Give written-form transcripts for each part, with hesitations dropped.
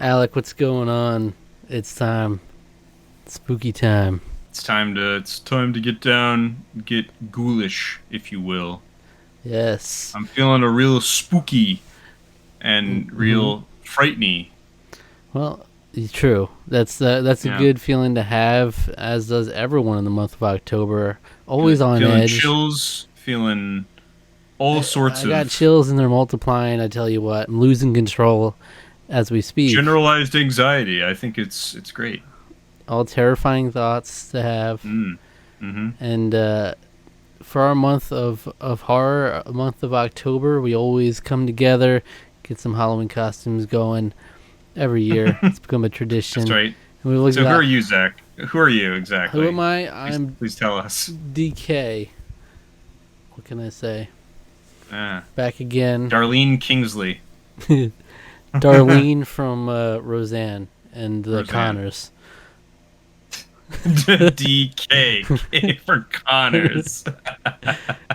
Alec, what's going on? It's time. Spooky time. It's time to get down, get ghoulish, if you will. Yes. I'm feeling a real spooky and Mm-hmm. real frighteny. Well, true. That's a Yeah, good feeling to have, as does everyone in the month of October. Always on feeling edge. chills, feeling all sorts I got of chills and they're multiplying. I tell you what, I'm losing control as we speak. generalized anxiety. I think it's great. All terrifying thoughts to have. Mm. Mm-hmm. And for our month of horror, a month of October, we always come together, get some Halloween costumes going every year. It's become a That's tradition. right. And we look So who are at you, Zach? Who are you who am exactly? I? Please, I'm please tell us. DK. What can I say? Ah, Back again. Darlene Kingsley. Darlene from Roseanne and the Roseanne. Connors. DK for Connors.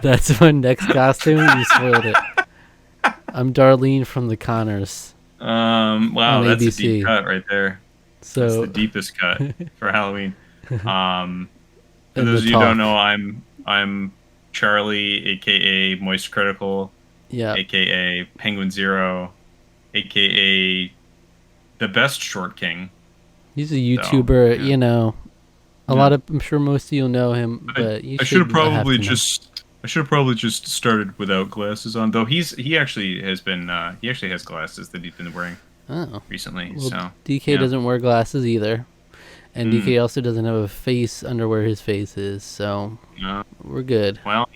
That's my next costume. You spoiled it. I'm Darlene from the Connors on Wow, that's a deep ABC. cut right there. That's the So, deepest cut for Halloween. Um, for in the those of you who don't talk. know, I'm Charlie, aka Moist Critical, Yeah. aka Penguin Zero, aka the best Short King. He's a So YouTuber, yeah, a yeah. lot of, I'm sure most of you'll know him, I but you I should have should have probably to know. just I should have probably just started without glasses on. Though he actually has been he actually has glasses that he's been wearing Oh. recently. Well, So DK yeah. doesn't wear glasses either. And Mm, DK also doesn't have a face under where his face is, so no. we're good. Well,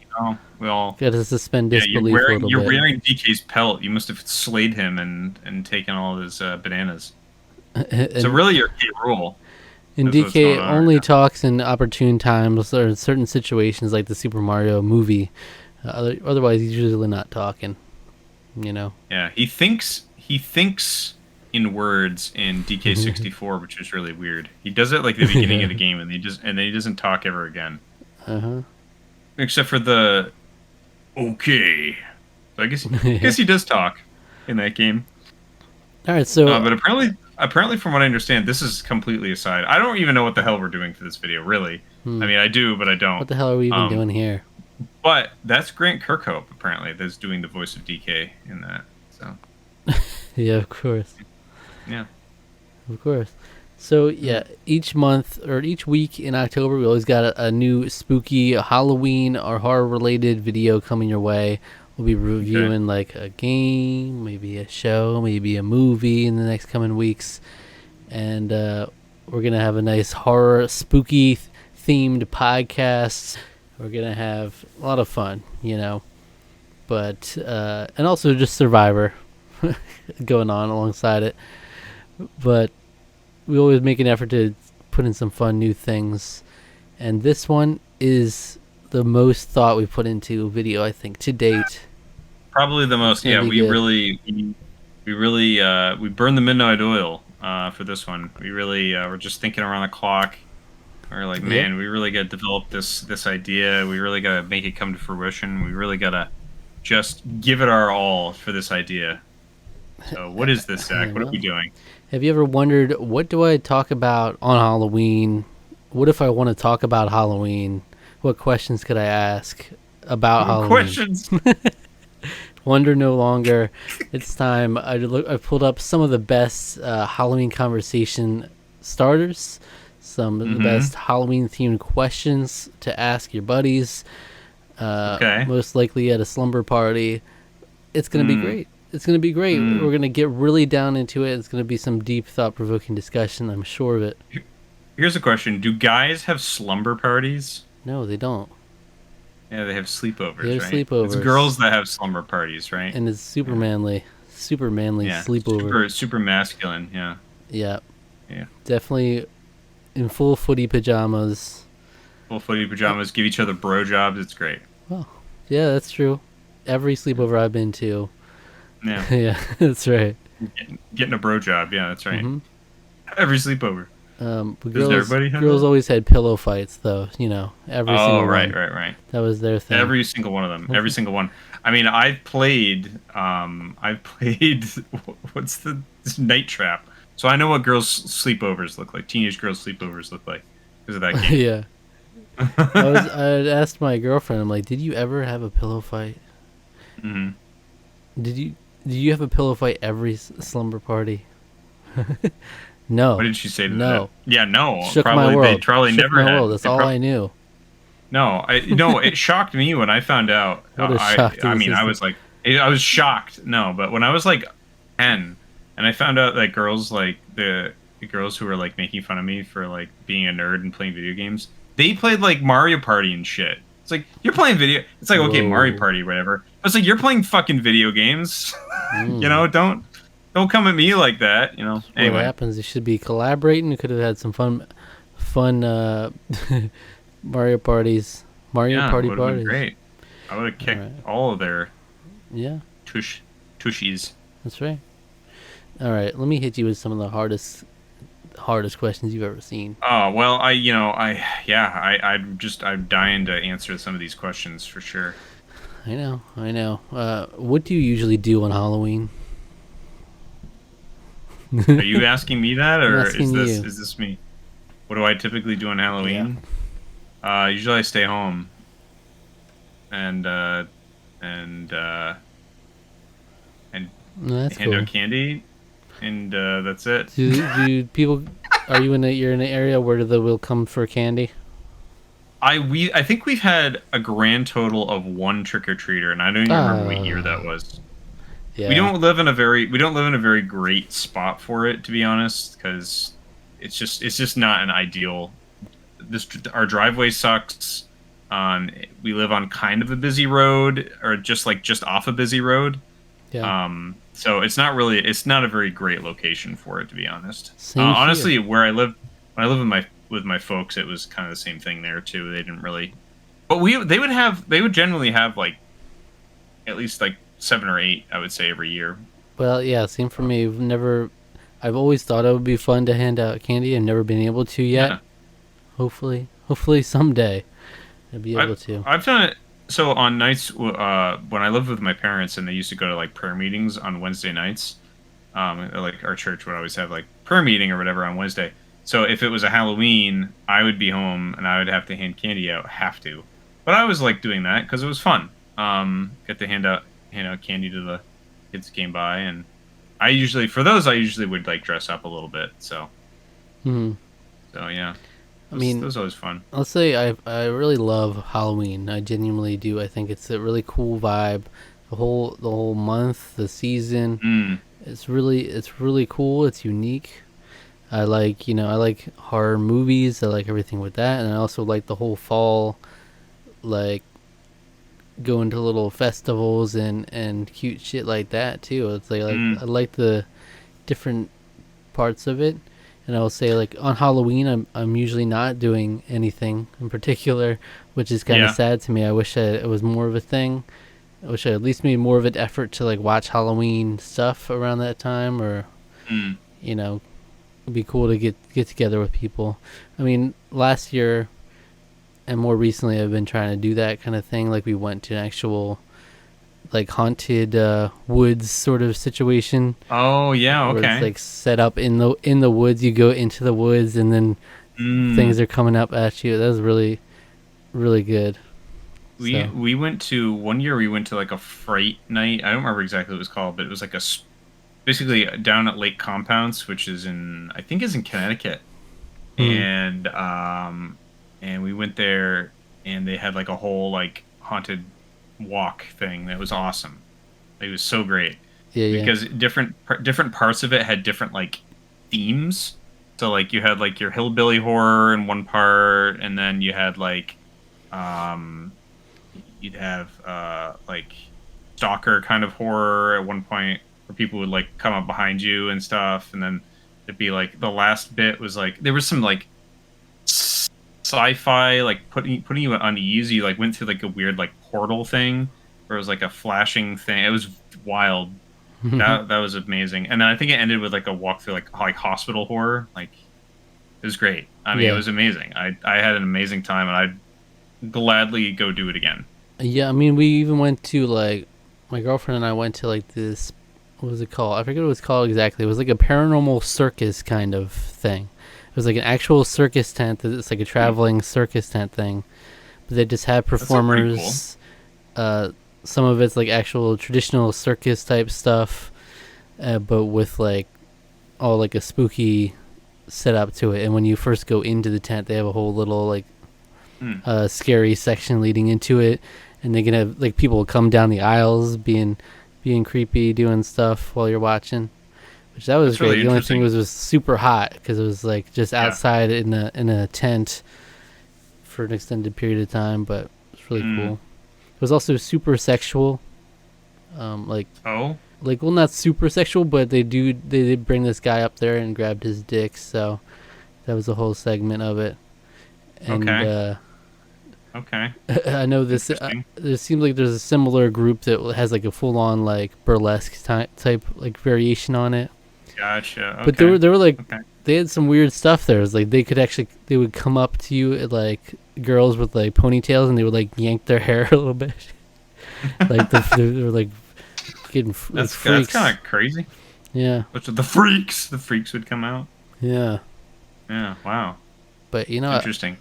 we all. Gotta suspend Yeah, you're disbelief a wearing little you're bit. wearing DK's pelt. You must have slayed him and taken all his bananas. So and really, your key rule and is what's going DK on right only now. talks in opportune times or in certain situations like the Super Mario movie. Otherwise, he's usually not talking. You know. Yeah, he thinks in words in DK64, which is really weird. He does it like the beginning of the game, and then he doesn't talk ever again, Uh huh. except for the okay. So I guess he does talk in that game. All right. So, But apparently, from what I understand, this is completely aside. I don't even know what the hell we're doing for this video, really. I hmm, mean, I do, but I don't. what the hell are we even Um, doing here? but that's Grant Kirkhope, apparently, that's doing the voice of DK in that. So, Yeah, of course. yeah. Of course. So Mm. yeah, each month or each week in October, we always got a new spooky Halloween or horror related video coming your way. We'll be Okay. reviewing like a game, maybe a show, maybe a movie in the next coming weeks, and we're gonna have a nice horror spooky themed podcast. We're gonna have a lot of fun, but and also just Survivor going on alongside it, but we always make an effort to put in some fun new things. And this one is the most thought we put into a video, I think, to date. Probably the It's most. gonna Yeah, be we good. really, we really, we burned the midnight oil for this one. We really were just thinking around the clock. We are like, Yep. man, we really got to develop this idea. We really got to make it come to fruition. We really got to just give it our all for this idea. So, what is this, Zach? What are we Well, doing? have you ever wondered what do I talk about on Halloween? What if I want to talk about Halloween? What questions could I ask about Halloween? Questions. Wonder no longer. It's time. I pulled up some of the best Halloween conversation starters, some of the Mm-hmm. best Halloween themed questions to ask your buddies. Okay. Most likely at a slumber party. It's gonna be Mm, great. It's gonna be great. mm. We're gonna get really down into it. It's gonna be some deep, thought-provoking discussion. I'm sure of it. Here's a question: do guys have slumber parties? No, they don't. Yeah, they have They sleepovers, have right? It's sleepovers, girls that have slumber parties, right? and it's Yeah. super manly Yeah. sleepover. Super masculine. Yeah. Yeah, Yeah. definitely in full footy pajamas. Full footy pajamas, give each other bro jobs. It's great. Well, yeah, that's true. Every sleepover I've been to. Yeah. Yeah, that's right. Getting a bro job. Yeah, that's right. hmm Every sleepover. But Doesn't everybody have girls that? always had pillow fights, though. Every Oh, single right, one. right, right. That was their thing. Every single one of them. Every single one. I mean, I've played. I've played. What's the Night Trap? So I know what girls' sleepovers look like. Teenage girls' sleepovers look like because of that game. Yeah. I had asked my girlfriend, I'm like, did you ever have a pillow fight? Hmm. Did you did you have a pillow fight every slumber party? What No. did she say to that? No. Yeah, no. Shook my Probably they world. probably Shook never my world. had. That's all I knew. No, it shocked me when I found out. What a shock to I the mean, I system. was like, I was shocked. No, but when I was like 10, and I found out that girls like the girls who were like making fun of me for like being a nerd and playing video games, they played like Mario Party and shit. It's like you're playing video. It's like okay, Mario Whoa. Party, whatever. But it's like you're playing fucking video games. Mm. Don't come at me like that. What Anyway, happens? You should be collaborating. You could have had some fun Mario parties. Mario yeah, it Party would have been parties. great. I would have kicked Alright. all of their Yeah, tushies. that's right. All right, let me hit you with some of the hardest questions you've ever seen. Oh well, I'm dying to answer some of these questions for sure. I know, I know. What do you usually do on Halloween? Are you asking me that, I'm or asking you. is this me? What do I typically do on Halloween? Usually I stay home and and uh, and No, that's hand cool. out candy, and that's it. Do people? Are you you're in an area where they will come for candy? I think we've had a grand total of one trick or treater, and I don't even remember what year that was. Yeah. We don't live in a very great spot for it, to be honest, because it's just not an ideal. Our driveway sucks. We live on kind of a busy road, or just off a busy road. Yeah. So it's not a very great location for it, to be honest. Same Honestly, here. where I live, when I live with my folks, it was kind of the same thing there too. They didn't really, but they would generally have like at least like 7 or 8, I would say, every year. Well, yeah, same for me. I've always thought it would be fun to hand out candy. I've never been able to yet. Yeah. Hopefully someday I'll be able to. I've done it. So on nights when I lived with my parents, and they used to go to like prayer meetings on Wednesday nights. Like our church would always have like prayer meeting or whatever on Wednesday. So if it was a Halloween, I would be home and I would have to hand candy out. Have to, but I was like doing that because it was fun. Get to hand out candy to the kids that came by, and I usually would like dress up a little bit. So Hmm. yeah, I mean, that was always fun. I'll say I really love Halloween. I genuinely do. I think it's a really cool vibe. The whole month, the season. Mm, It's really cool. It's unique. I like horror movies. I like everything with that, and I also like the whole fall, like going to little festivals and cute shit like that too. It's like mm, I like the different parts of it. And I will say, like, on Halloween, I'm usually not doing anything in particular, which is kind of yeah. sad to me. I wish it was more of a thing. I wish I at least made more of an effort to like watch Halloween stuff around that time, or Mm, it'd be cool to get together with people. I mean, last year and more recently, I've been trying to do that kind of thing. Like we went to an actual like haunted woods sort of situation oh yeah. where it's Okay. like set up in the woods. You go into the woods and then Mm. things are coming up at you. That was really really good. We So we went to one year. We went to like a fright night. I don't remember exactly what it was called, but it was like basically down at Lake Compounce, which is I think is in Connecticut, hmm. and we went there, and they had like a whole like haunted walk thing that was awesome. It was so great Yeah, yeah. because different parts of it had different like themes. So like you had like your hillbilly horror in one part, and then you had like um you'd have like stalker kind of horror at one point where people would like come up behind you and stuff, and then it'd be like the last bit was like there was some like sci-fi like putting you at unease. You like went through like a weird like portal thing where it was like a flashing thing. It was wild. That was amazing. And then I think it ended with like a walk through like hospital horror. Like it was great. I mean, it Yeah. was amazing. I had an amazing time, and I'd gladly go do it again. Yeah, I mean, we even went to like my girlfriend and I went to like this what was it called? I forget what it was called exactly. It was like a paranormal circus kind of thing. It was like an actual circus tent. It's like a traveling circus tent thing. But they just had That's so pretty cool. performers. Some of it's like actual traditional circus type stuff, but with like all like a spooky setup to it. And when you first go into the tent, they have a whole little like scary section leading into it, and they can have like people come down the aisles being creepy, doing stuff while you're watching, which that was That's great. really The only thing interesting. was super hot because it was like just Yeah. outside in a tent for an extended period of time, but it was really cool. It was also super sexual, like Oh. well, not super sexual, but they did bring this guy up there and grabbed his dick, so that was a whole segment of it. And Okay. Okay. I know this. Interesting. There seems like there's a similar group that has like a full-on like burlesque type like variation on it. Gotcha. Okay. But they were like Okay. they had some weird stuff there. It was like they would come up to you at like girls with like ponytails and they would like yank their hair a little bit. Like they were like getting like That's freaks. kind of crazy. Yeah. Which the freaks? The freaks would come out. Yeah. Yeah. Wow. But you know, Interesting.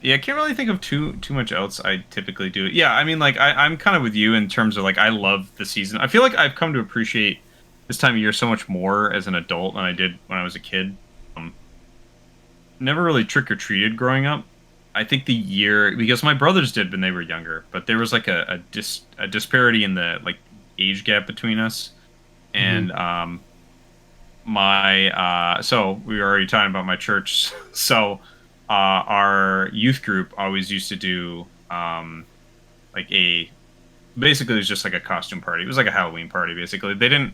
Yeah, I can't really think of too much else I typically do. Yeah, I mean, like I'm kind of with you in terms of like I love the season. I feel like I've come to appreciate this time of year so much more as an adult than I did when I was a kid. Never really trick or treated growing up. I think the year because my brothers did when they were younger, but there was like a disparity in the like age gap between us, and my so we were already talking about my church, so our youth group always used to do like a basically it was just like a costume party. It was like a Halloween party basically. They didn't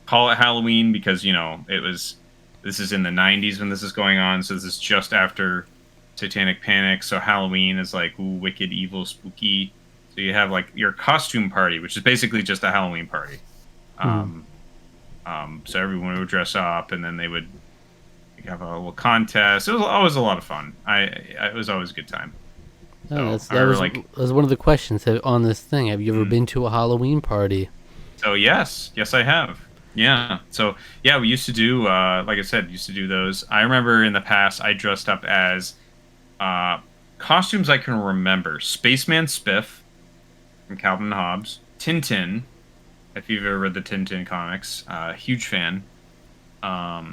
call it Halloween because it was this is in the 90s when this is going on, so this is just after Satanic Panic. So Halloween is like ooh, wicked, evil, spooky. So you have like your costume party, which is basically just a Halloween party. Um, so everyone would dress up, and then they would have a little contest. It was always a lot of fun. It was always a good time. So I remember that was one of the questions on this thing. Have you ever mm, been to a Halloween party? so yes I have. Yeah. So yeah, we used to do like I said, used to do those. I remember in the past I dressed up as uh, costumes I can remember: Spaceman Spiff from Calvin and Hobbes, Tintin. If you've ever read the Tintin comics, huge fan. I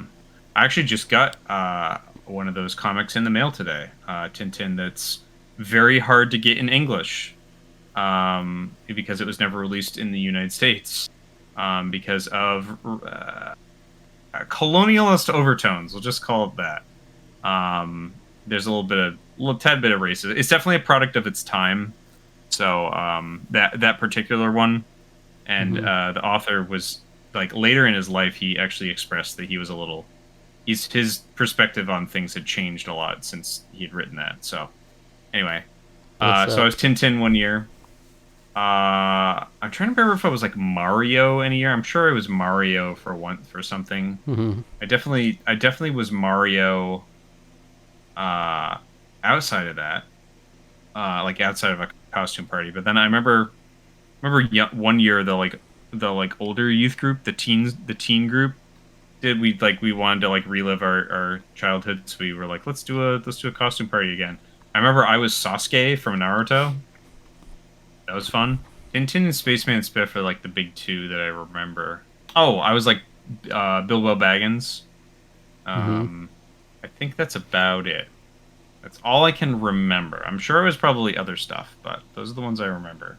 actually just got one of those comics in the mail today. Tintin that's very hard to get in English because it was never released in the United States because of colonialist overtones. We'll just call it that. There's a little tad bit of racism. It's definitely a product of its time. So that particular one, and the author was like later in his life, he actually expressed that he was a little. His perspective on things had changed a lot since he had written that. So anyway, so I was Tintin one year. I'm trying to remember if I was like Mario any year. I'm sure I was Mario for something. I definitely was Mario. Outside of that, like outside of a costume party. But then I remember one year the older youth group, the teen group, we wanted to like relive our childhood, so we were like let's do a costume party again. I remember I was Sasuke from Naruto. That was fun. Tintin and Spaceman Spiff are like the big two that I remember. Oh, I was like Bilbo Baggins. I think that's about it. That's all I can remember. I'm sure it was probably other stuff, but those are the ones I remember.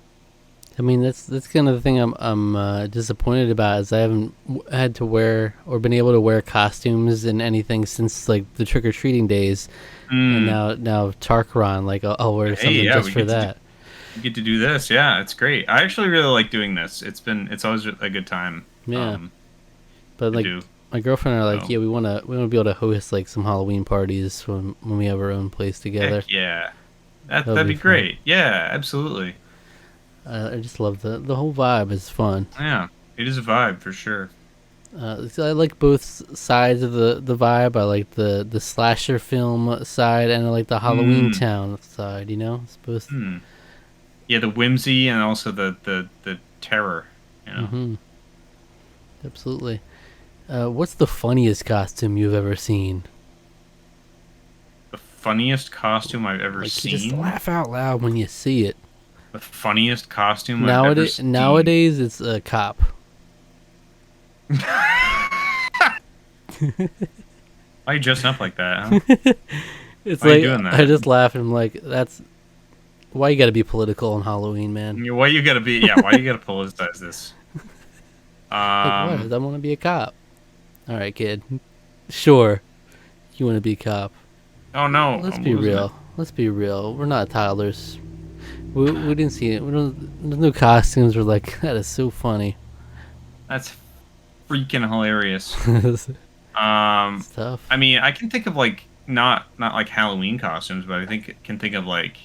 I mean, that's kind of the thing I'm disappointed about is I haven't had to wear or been able to wear costumes in anything since like the trick or treating days, and now Tarqaron, like I'll wear something just for that. We get to do this, yeah, it's great. I actually really like doing this. It's always a good time. Yeah, but like do. my girlfriend and I are like, yeah, we wanna be able to host like some Halloween parties when we have our own place together. Heck yeah, that'd be great. Yeah, absolutely. I just love the whole vibe is fun. Yeah, it is a vibe for sure. So I like both sides of the vibe. I like the slasher film side, and I like the Halloween Town side. It's both. Yeah, the whimsy and also the terror. Absolutely. What's the funniest costume you've ever seen? The funniest costume I've ever Like, you just seen. laugh out loud when you see it. The funniest costume I've ever seen. Nowadays, it's a cop. Why are you dressing up like that, huh? It's Why are you like doing I that? just laugh and I'm like, that's why you got to be political on Halloween, man. Why you gotta be? Yeah, why you gotta politicize this? Like, what? I want to be a cop. All right, kid. Sure, you want to be a cop. Oh no, Let's I'm be losing it. real. Let's be real. We're not toddlers. We didn't see it. There's no costumes. We're like, that is so funny. That's freaking hilarious. It's Um, tough. I mean, I can think of like not like Halloween costumes, but I can think of like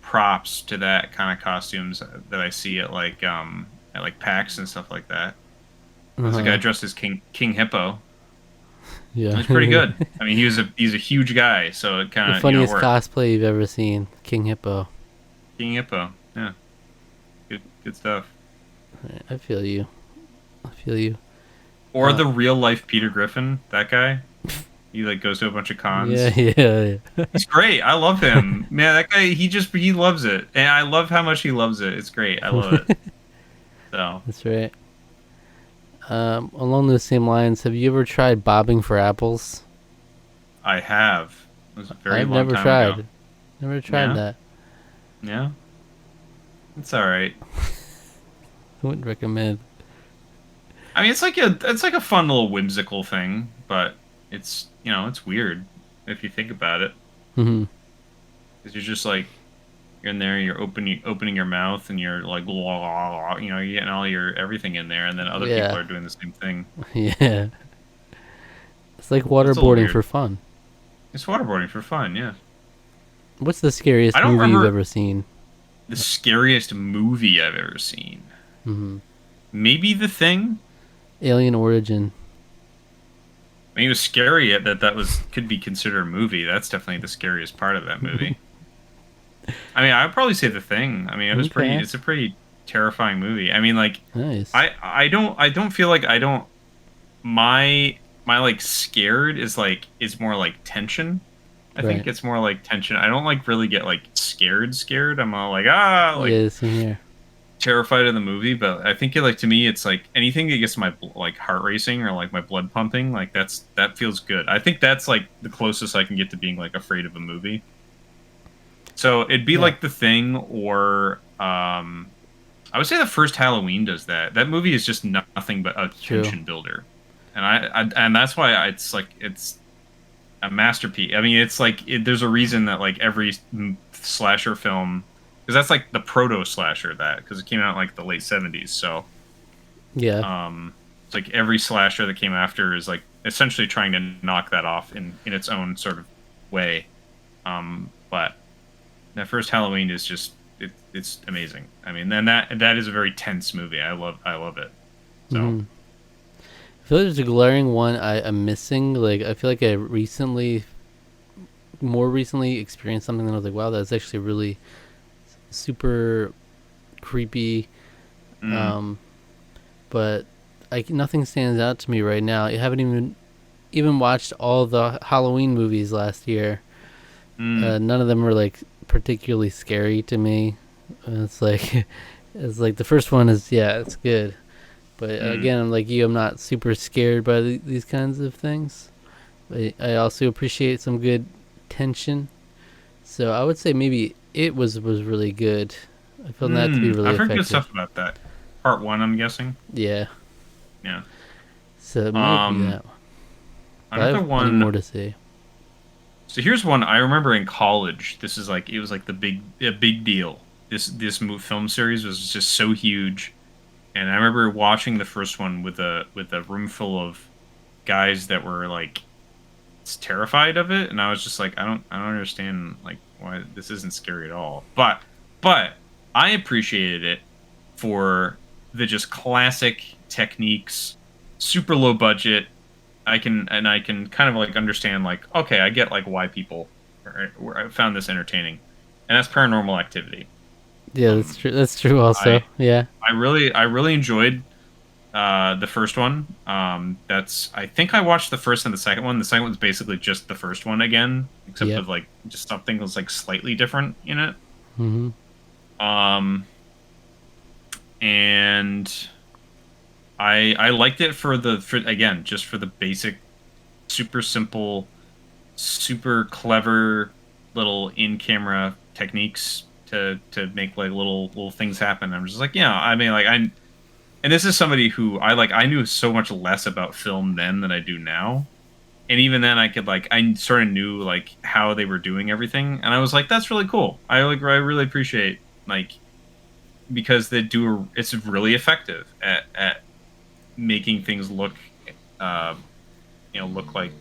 props to that kind of costumes that I see at like PAX and stuff like that. There's a guy Uh-huh. dressed as King Hippo. It Yeah. was pretty good. I mean, he's a huge guy, so it The kind of funniest worked. cosplay you've ever seen, King Hippo. King Hippo, yeah, good stuff. I feel you. I feel you. Or Uh, the real life Peter Griffin, that guy. He like goes to a bunch of yeah, cons. yeah, yeah. He's great. I love him. Man, that guy he loves it. And I love how much he loves it. It's great. I love it. So, That's right. Along those same lines, have you ever tried bobbing for apples? I have. It was a very I've long never time ago. tried. Never tried Yeah. that. Yeah. It's all right. I wouldn't recommend. I mean, it's like a fun little whimsical thing, but it's, it's weird if you think about it. Hmm. Cuz you're just like you're in there, you're opening your mouth and you're like you're getting all your everything in there and then other people Yeah, are doing the same thing. yeah. It's like It's a little waterboarding weird. for fun. It's waterboarding for fun, yeah. What's the I scariest don't movie you've remember ever seen? the scariest movie I've ever seen. Hmm. Maybe The Thing. Alien Origin. I mean, it was scary that was could be considered a movie. That's definitely the scariest part of that movie. I mean, I'd probably say The Thing. I mean, Okay, it's a pretty terrifying movie. I mean, like nice. I don't feel like I don't my like scared is more like tension. I think Right. it's more like tension. I don't like really get like scared. I'm all like like Yeah, same here. terrified of the movie, but I think like to me it's like anything that gets my like heart racing or like my blood pumping, like that feels good. I think that's like the closest I can get to being like afraid of a movie. So it'd be Yeah, like The Thing or I would say the first Halloween does that. That movie is just nothing but a true. tension builder. And and that's why it's like it's a masterpiece. I mean, it's like there's a reason that like every slasher film, because that's like the proto slasher that because it came out in, like the late '70s. So Yeah. it's like every slasher that came after is like essentially trying to knock that off in its own sort of way. But that first Halloween is just it's amazing. I mean, then that is a very tense movie. I love it. So Hmm. I feel like there's a glaring one I'm missing. Like, I feel like more recently experienced something that I was like, wow, that's actually really super creepy. mm, Um, but nothing stands out to me right now. I haven't even watched all the Halloween movies last year. mm, None of them were like particularly scary to me. It's like it's like the first one is, yeah, it's good. But mm, again, I'm like you. I'm not super scared by these kinds of things. But I also appreciate some good tension. So I would say maybe it was really good. I found that to be really I've heard good effective. stuff about that. Part one, I'm guessing. Yeah. Yeah. So it might be Um, that one. But I Another have plenty more one. to say. So here's one I remember in college. This is like it was like a big deal. This film series was just so huge, and I remember watching the first one with a room full of guys that were like terrified of it, and I was just like, I don't understand like why this isn't scary at all. But I appreciated it for the just classic techniques, super low budget. I can kind of like understand like okay, I get like why people found this entertaining, and that's Paranormal Activity. Yeah, that's Um, true. That's true. Also, I yeah. I really enjoyed The first one. That's I think I watched the first and the second one. The second one's basically just the first one again, except Yep. with like just something was like slightly different in it. Mm-hmm. Um, and I liked it for again just for the basic, super simple, super clever little in camera techniques to make like little things happen. I'm just like, yeah, I mean, like and this is somebody who I knew so much less about film then than I do now. And even then I could like I sort of knew like how they were doing everything and I was like that's really cool. I really appreciate like because it's really effective at making things look uh look like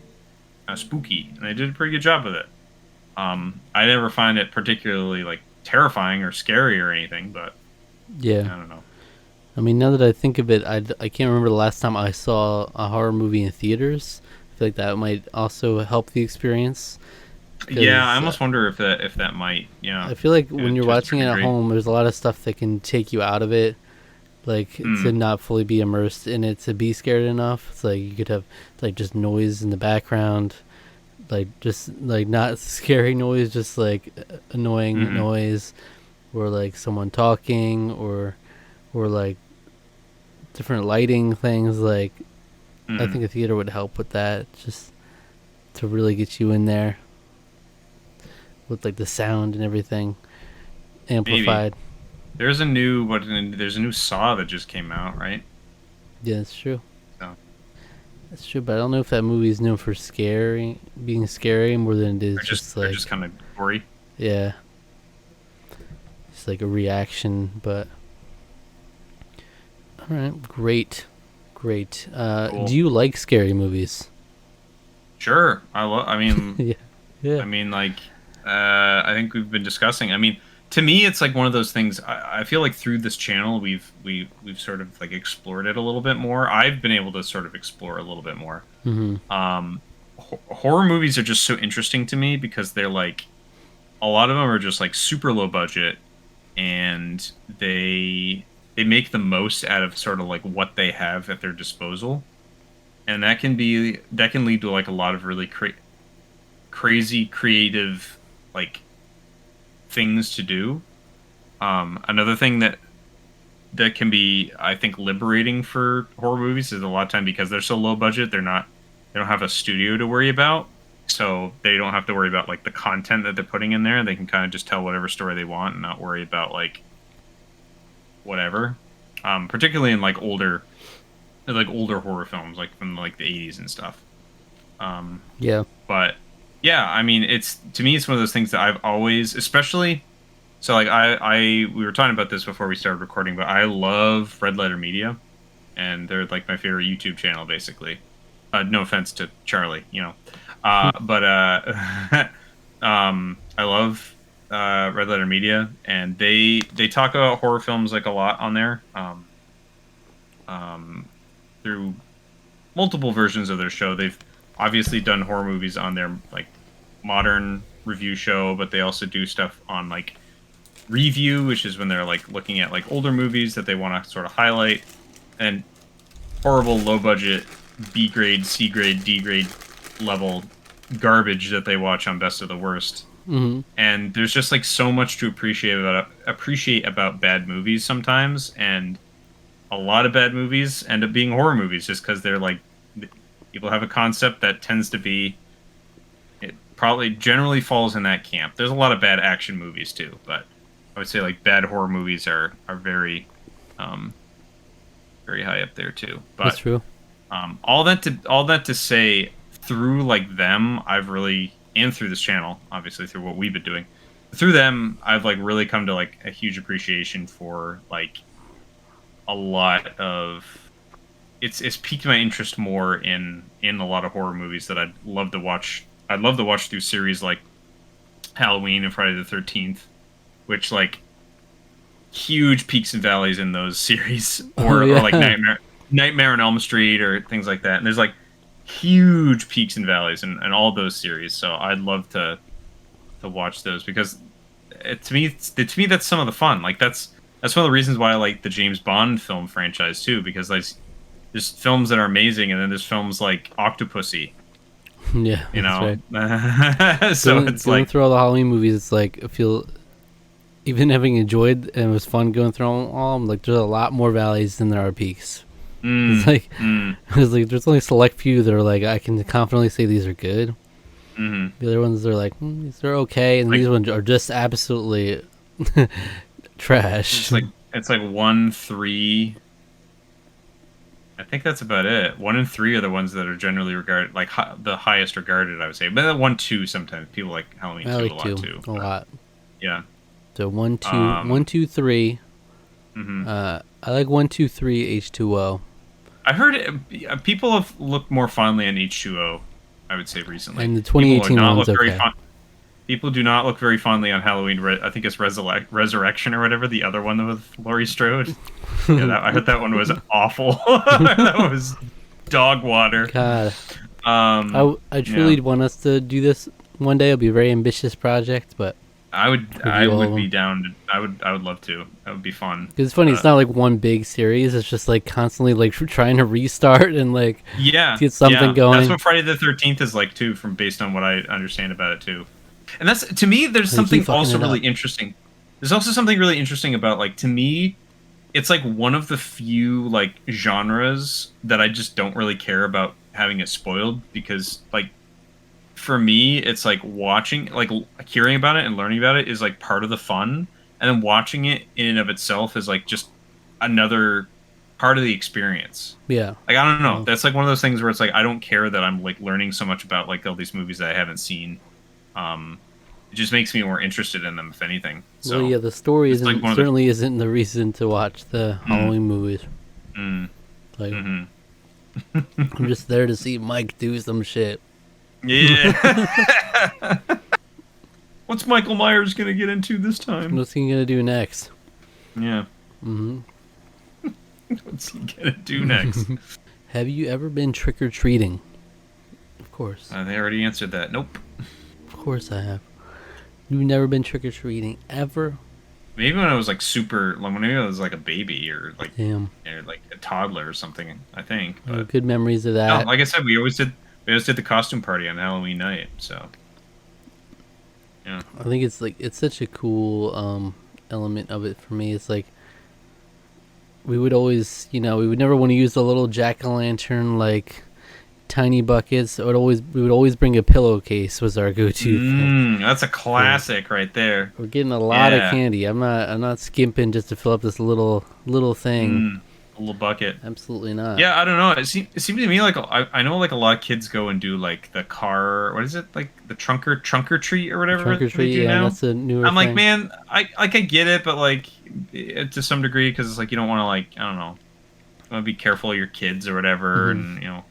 spooky and they did a pretty good job with it. I never find it particularly like terrifying or scary or anything, but Yeah. I don't know. I mean, now that I think of it, I can't remember the last time I saw a horror movie in theaters. I feel like that might also help the experience Yeah, I because almost wonder if that might, I feel like when you're to a watching certain it at degree. home, there's a lot of stuff that can take you out of it, like to Hmm. not fully be immersed in it to be scared enough. It's like you could have like just noise in the background, like just like not scary noise, just like annoying Hmm. noise, or like someone talking, or like different lighting things. Like I Hmm. think a theater would help with that, just to really get you in there with like the sound and everything Maybe amplified. there's a new Saw that just came out, right? Yeah, it's true. So That's true, but I don't know if that movie is known for being scary more than it is just they're just like, kind of gory. yeah, it's like a reaction. But all right, great, great. Do Cool. you like scary movies? Sure. Yeah, yeah. I mean like I think we've been discussing. I mean, to me it's like one of those things I feel like through this channel we've sort of like explored it a little bit more. I've been able to sort of explore a little bit more. Mm-hmm. Horror movies are just so interesting to me because they're like a lot of them are just like super low budget and they make the most out of sort of like what they have at their disposal and that can lead to like a lot of really crazy creative like things to do. Another thing that can be I think liberating for horror movies is a lot of time because they're so low budget they don't have a studio to worry about, so they don't have to worry about like the content that they're putting in there. They can kind of just tell whatever story they want and not worry about like whatever. Particularly in like older horror films like from like the 80s and stuff. um Yeah. but yeah, I mean it's to me it's one of those things that I've always especially so like I we were talking about this before we started recording, but I love Red Letter Media and they're like my favorite YouTube channel basically. No offense to Charlie, you know. But I love Red Letter Media and they talk about horror films like a lot on there. Um through multiple versions of their show. They've obviously done horror movies on their like modern review show, but they also do stuff on like review, which is when they're like looking at like older movies that they want to sort of highlight, and horrible low budget B grade, C grade, D grade level garbage that they watch on Best of the Worst. Mm-hmm. And there's just like so much to appreciate about bad movies sometimes, and a lot of bad movies end up being horror movies just because they're like people have a concept that tends to be it probably generally falls in that camp. There's a lot of bad action movies too, but I would say like bad horror movies are very um very high up there too. That's But true. all that to say through like them I've really and through this channel obviously through what we've been doing through them I've like really come to like a huge appreciation for like a lot of it's piqued my interest more in a lot of horror movies that I'd love to watch. I'd love to watch through series like Halloween and Friday the 13th, which like huge peaks and valleys in those series, Oh or like yeah. Nightmare on Elm Street or things like that. And there's like huge peaks and valleys in all those series. So I'd love to watch those because to me that's some of the fun. Like that's one of the reasons why I like the James Bond film franchise too, because like there's films that are amazing, and then there's films like Octopussy. Yeah, You that's know, right. so it's Going like, through all the Halloween movies, it's like I feel even having enjoyed and it was fun going through all of them, like there's a lot more valleys than there are peaks. It's mm, like mm, it's like there's only select few that are like I can confidently say these are good. mm. The other ones are like these are okay, and Like these ones are just absolutely trash. it's like 1, 3. I think that's about it. 1 and 3 are the ones that are generally regarded like the highest regarded, I would say. But then 1, 2 sometimes people like Halloween I 2 a like lot two too. a But lot. yeah. So one, two, Um. 1, 2, 3. hmm I like 1, 2, 3 H2O. I heard people have looked more fondly on H2O. I would say recently, And the people are 2018 not one's look very okay. fond. People do not look very fondly on Halloween. I think it's Resurrection or whatever. The other one with Laurie Strode. Yeah, I heard that one was awful. That was dog water. God, Um, I yeah, truly want us to do this one day. It'll be a very ambitious project, but I review all of would them. be down. I would love to. That would be fun. Because it's funny, it's But not like one big series. It's just like constantly like trying to restart and like yeah, get something yeah, that's going. what Friday the 13th is like too. From based on what I understand about it too, and that's to me. There's They keep something fucking also it really up. interesting. There's also something really interesting about like to me. It's like one of the few like genres that I just don't really care about having it spoiled because like for me it's like watching like hearing about it and learning about it is like part of the fun, and then watching it in and of itself is like just another part of the experience. Yeah. Like I don't know, Well, that's like one of those things where it's like I don't care that I'm like learning so much about like all these movies that I haven't seen. um it just makes me more interested in them if anything, well, so yeah. The story it's like isn't one of the certainly isn't the reason to watch the mm, Halloween movies. mm, Like mhm. I'm just there to see Mike do some shit. Yeah. What's Michael Myers gonna get into this time? What's he gonna do next? Yeah. Hmm. What's he gonna do next? Have you ever been trick or treating? Of course. They already answered that. Nope. Of course I have. You've never been trick or treating ever? Maybe when I was like super, like when I was like a baby Damn. or like a toddler or something. I think, Oh, but good memories of no, that. like I said, we always did the costume party on Halloween night. So yeah. I think it's like it's such a cool element of it for me. It's like we would always, we would never want to use the little jack-o'-lantern like tiny buckets. We would always bring a pillowcase was our go-to thing. That's a For classic right there. we're getting a lot of Yeah. candy. I'm not skimping just to fill up this little thing. A little bucket. Absolutely not. Yeah, I don't know. It seems to me like I know like a lot of kids go and do like the car. What is it like the trunk or treat or whatever Trunk or they treat, do yeah, now? that's a newer I'm like, thing. man, I get it, but like to some degree because it's like you don't want to like I don't know, you want to be careful of your kids or whatever, Hmm. and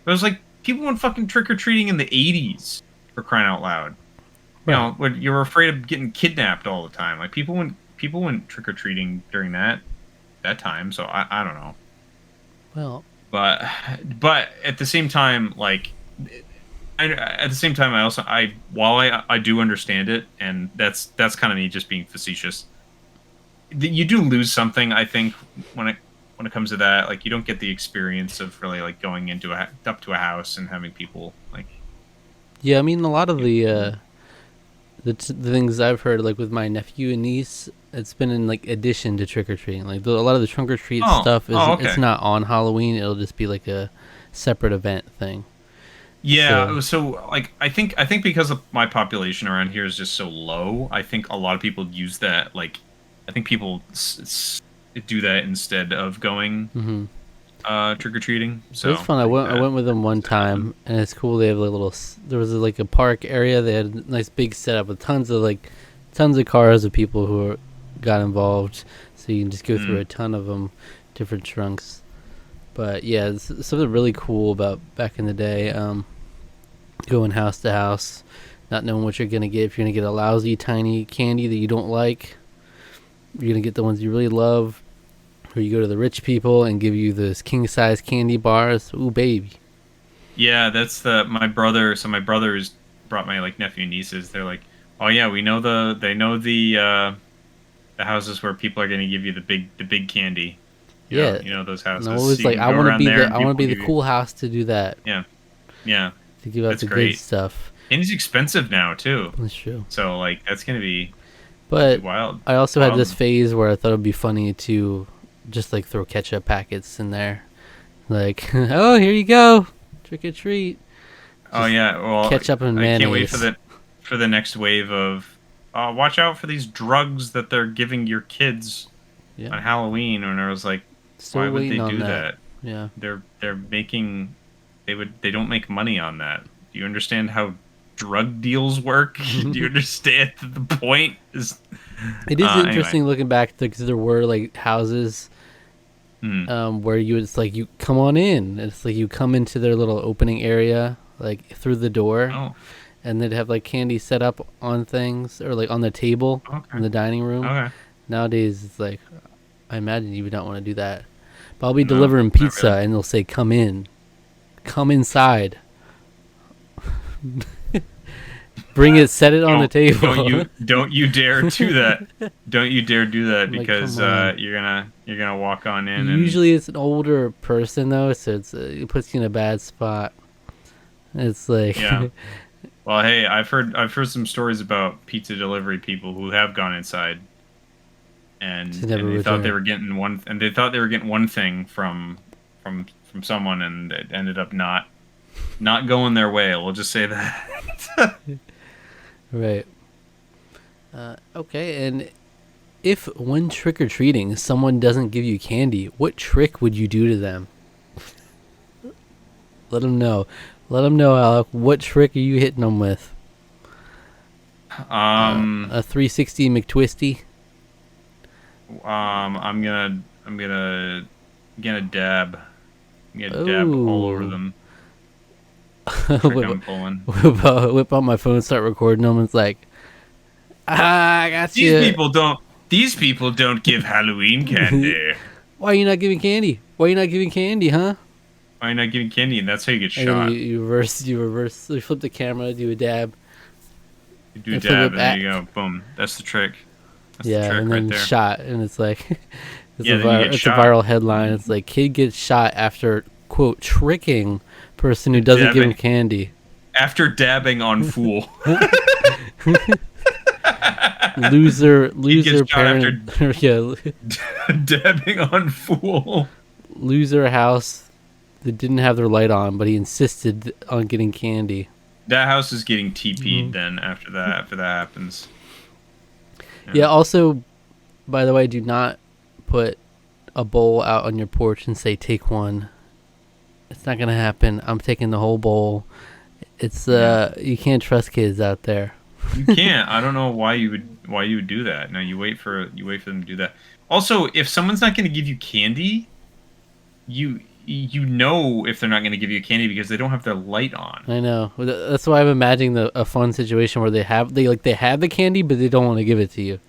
But it was like people went fucking trick or treating in the '80s for crying out loud. Right. When you were afraid of getting kidnapped all the time. Like people went trick or treating during that time. So I don't know. Well, But at the same time, like at the same time, while I do understand it, and that's kind of me just being facetious. You do lose something, I think, when it comes to that. Like you don't get the experience of really like going up to a house and having people like. yeah, I mean, a lot of You know, the things I've heard, like with my nephew and niece, it's been in like addition to trick or treating. Like a lot of the trunk or treat stuff is it's okay. not on Halloween. It'll just be like a separate event thing. Yeah, So so like I think because of my population around here is just so low, I think a lot of people use that like I think people do that instead of going hmm trick or treating. it was So fun. I like went I that went with them one makes it happen. time, and it's cool. They have like there was like a park area. They had a nice big setup with tons of cars of people got involved. So you can just go through Mm. a ton of them, different trunks. But yeah, it's something really cool about back in the day. Going house to house, not knowing what you're gonna get. If you're gonna get a lousy tiny candy that you don't like, you're gonna get the ones you really love. Or you go to the rich people and give you those king size candy bars. Ooh, baby. Yeah, that's my brother. So my brothers brought my like nephew and nieces. They're like, oh yeah, they know the houses where people are going to give you the big candy. Yeah. those houses. And always So you like can I go want to around be there and I want to people be the give you. cool house to do that. Yeah, yeah, To give out that's the good great. stuff. And it's expensive now too. That's true. So like that's gonna be But wild. I also had this Wild. phase where I thought it'd be funny to just like throw ketchup packets in there. Like, oh, here you go. Trick or treat. Oh Just yeah. Well, ketchup and I can't wait mayonnaise. for the next wave of. Watch out for these drugs that they're giving your kids Yeah. on Halloween. And I was like, why Still would they waiting on do that. that? Yeah. They're making they don't make money on that. Do you understand how drug deals work? Do you understand the point is It is anyway. interesting looking back because there were like houses Hmm. where it's like you come on in. It's like you come into their little opening area like through the door, Oh, and they'd have like candy set up on things or like on the table okay. in the dining room. Okay. Nowadays, it's like I imagine you would not want to do that. But I'll be No, delivering not pizza, really. and they'll say, "Come in, come inside." Bring it, set it on the table. Don't you dare do that. Don't you dare do that Like, because come on. you're gonna walk on in and Usually, it's an older person though, so it puts you in a bad spot. It's like, yeah. Well, hey, I've heard some stories about pizza delivery people who have gone inside to never and they thought they return. were getting one thing from someone and it ended up not going their way. We'll just say that. Right. Okay, and if when trick or treating someone doesn't give you candy, what trick would you do to them? Let them know. Let them know, Alec. What trick are you hitting them with? Um, A 360 McTwisty? I'm gonna dab. I'm gonna dab all over Oh. them. The trick whip, I'm pulling. whip out my phone, start recording them. It's like, I got These you. people don't. These people don't give Halloween candy. Why are you not giving candy? Why are you not giving candy, huh? Why are you not giving candy? And that's how you get And then shot. you flip the camera, do a dab, You do a and flip dab, it and there back. you go. Boom. That's the trick. That's the Yeah, trick and right then there. shot, and it's like, Yeah, then you get it's a shot. viral headline. It's like kid gets shot after quote tricking person who doesn't give him Dabbing candy. after dabbing on fool. Loser He gets shot parent. Yeah, dabbing on fool. loser house that didn't have their light on, but he insisted on getting candy. That house is getting TP'd then after that happens. Yeah. Also, by the way, do not put a bowl out on your porch and say take one. It's not gonna happen. I'm taking the whole bowl. It's you can't trust kids out there. You can't. I don't know why you would do that. No, you wait for them to do that. Also, if someone's not going to give you candy, you know if they're not going to give you candy because they don't have their light on. I know. That's why I'm imagining a fun situation where they have the candy, but they don't want to give it to you.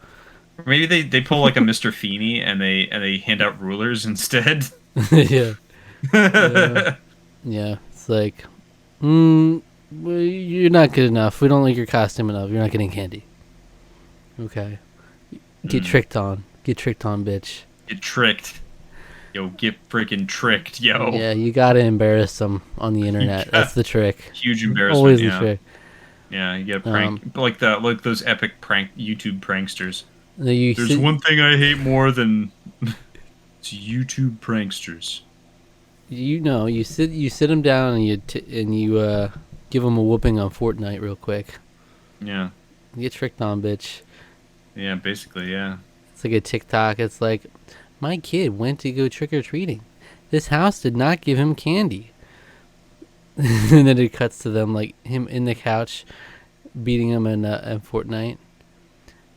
Or maybe they pull like a Mr. Feeney and they hand out rulers instead. Yeah. Yeah. It's like, well, you're not good enough. We don't like your costume enough. You're not getting candy. Okay. Get tricked on. Get tricked on, bitch. Get tricked. Yo, get freaking tricked, yo. Yeah, you gotta embarrass them on the internet. That's the trick. Huge embarrassment. Always yeah. the trick. Yeah, you get a prank like those epic prank YouTube pranksters. There's one thing I hate more than it's YouTube pranksters. You sit them down and you give them a whooping on Fortnite real quick. Yeah. You get tricked on, bitch. Yeah, basically, yeah. It's like a TikTok. It's like, my kid went to go trick or treating. This house did not give him candy. And then it cuts to them like him in the couch, beating him in Fortnite.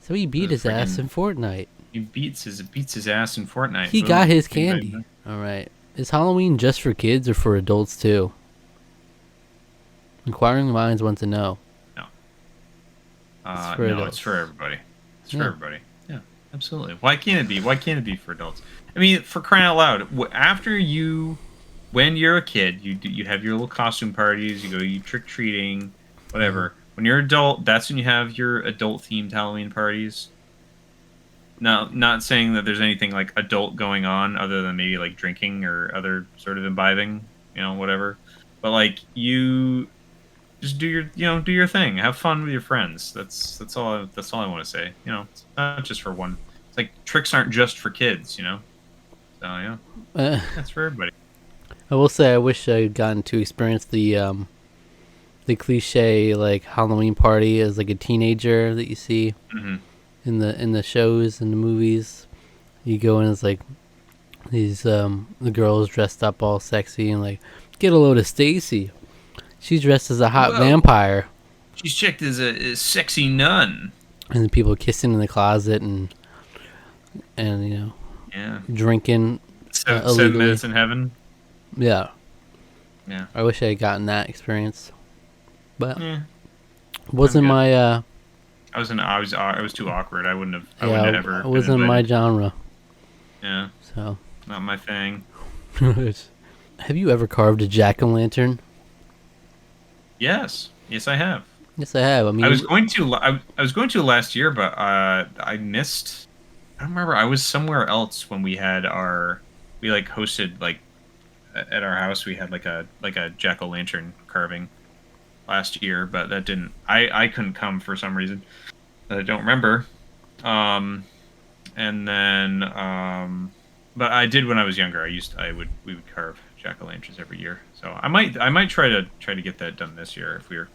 So he beat his ass in Fortnite. He beats his ass in Fortnite. He got his candy. All right. Is Halloween just for kids or for adults too? Inquiring minds want to know. No. It's It's for everybody. It's Yeah. for everybody. Yeah, absolutely. Why can't it be? Why can't it be for adults? I mean, for crying out loud, when you're a kid, you have your little costume parties, you trick treating, whatever. When you're adult, that's when you have your adult themed Halloween parties. not saying that there's anything like adult going on other than maybe like drinking or other sort of imbibing, whatever. But like you just do your thing, have fun with your friends. That's all I want to say. It's not just for one. It's like tricks aren't just for kids. So Uh, that's for everybody. I will say I wish I had gotten to experience the cliche like Halloween party as like a teenager that you see Hmm. in the shows and the movies. You go in as like these the girls dressed up all sexy and like get a load of Stacy. She's dressed as a hot Whoa, vampire, she's checked as a sexy nun. and the people kissing in the closet and Yeah, drinking 7 minutes illegally. in heaven. Yeah, Yeah, I wish I had gotten that experience, but yeah. I'm wasn't good. my I was too awkward. I wouldn't have yeah, ever it been wasn't my invited. genre. Yeah, So, not my thing. have you ever carved a jack o' lantern? Yes, I have. Yes, I have. I I was mean, going to. I was going to last year, but I missed. I don't remember. I was somewhere else when we had our. We like hosted like at our house. We had like a jack o' lantern carving last year, but that didn't. I couldn't come for some reason that I don't remember. Um, and then but I did when I was younger. We would carve jack o' lanterns every year. So I might try to get that done this year if we I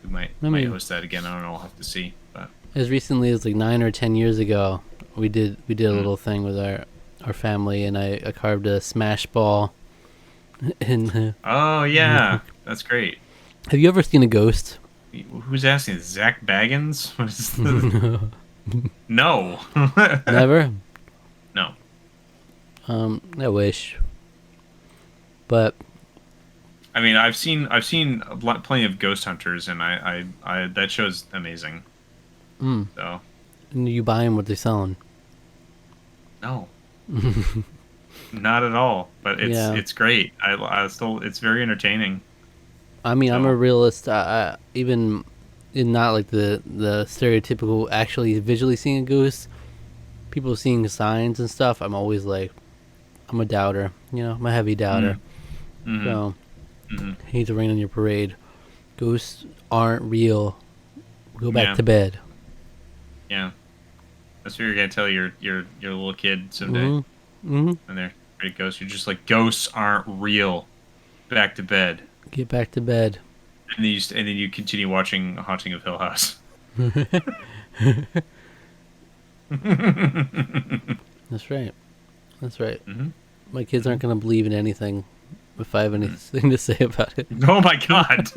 might mean, host that again. I don't know. I'll have to see. But as recently as like 9 or 10 years ago, we did a mm. little thing with our family, and I carved a smash ball. And Oh yeah, that's great. have you ever seen a ghost? Who's asking? Zach Baggins? What is the... No. Never. No. I wish, but I mean, I've seen plenty of Ghost Hunters, and I that show's amazing. So you buying what they're selling. no, not at all. But it's Yeah, it's great. I still it's very entertaining. I mean, I'm a So realist. Even in not like the stereotypical actually visually seeing a ghost, people seeing signs and stuff. I'm always like, I'm a doubter. I'm a heavy doubter. mm, mm-hmm, So mm-hmm. hate to rain on your parade. Ghosts aren't real. Go back Yeah, to bed. yeah. That's what you're gonna tell your little kid someday Hmm. Hmm. when they're ready to ghost. You're just like ghosts aren't real. Back to bed. Get back to bed. And then you continue watching Haunting of Hill House. That's right. That's right. Hmm. My kids Hmm. aren't gonna believe in anything if I have anything to say about it. Oh my god!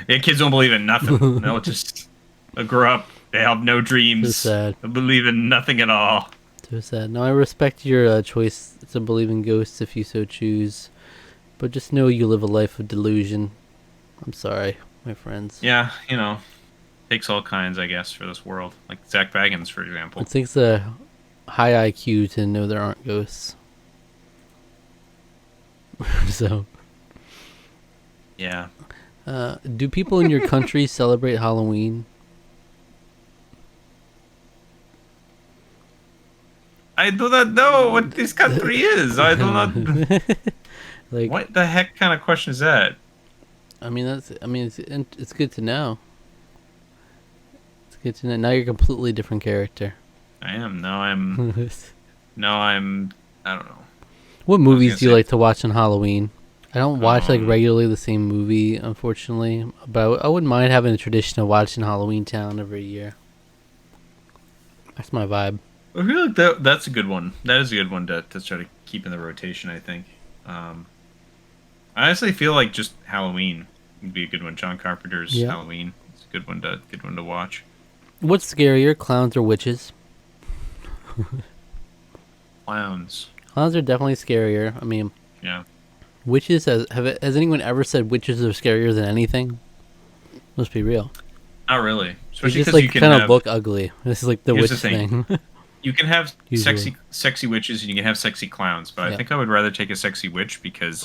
Yeah, kids don't believe in nothing. They'll grow up. They have no So dreams. sad. They believe in nothing at all. So sad. Now I respect your choice to believe in ghosts if you so choose, but just know you live a life of delusion. I'm sorry, my friends. Yeah, takes all kinds, I guess, for this world. Like Zach Baggins, for example. It takes a high IQ to know there aren't ghosts. So, Yeah. do people in your country celebrate Halloween? I do not know what this country is. I do not. Like, What the heck kind of question is that? I mean, it's good to know. It's good to know. Now you're a completely different character. I am. No, I'm. I don't know. What I was gonna movies do you say. like to watch on Halloween? I don't watch like Um. regularly the same movie, unfortunately, but I wouldn't mind having a tradition of watching Halloween Town every year. That's my vibe. I feel like that's a good one. That is a good one to try to keep in the rotation, I think. Um, I honestly feel like just Halloween would be a good one. John Carpenter's Yeah. Halloween. It's a good one to watch. What's scarier, clowns or witches? Clowns. Clowns are definitely scarier. I mean, Yeah. witches has anyone ever said witches are scarier than anything? Let's be real. Not really. They Especially just because like you can kind of have look ugly. This is like the here's witch the thing. thing. You can have Usually. sexy witches and you can have sexy clowns, but I Yeah. think I would rather take a sexy witch because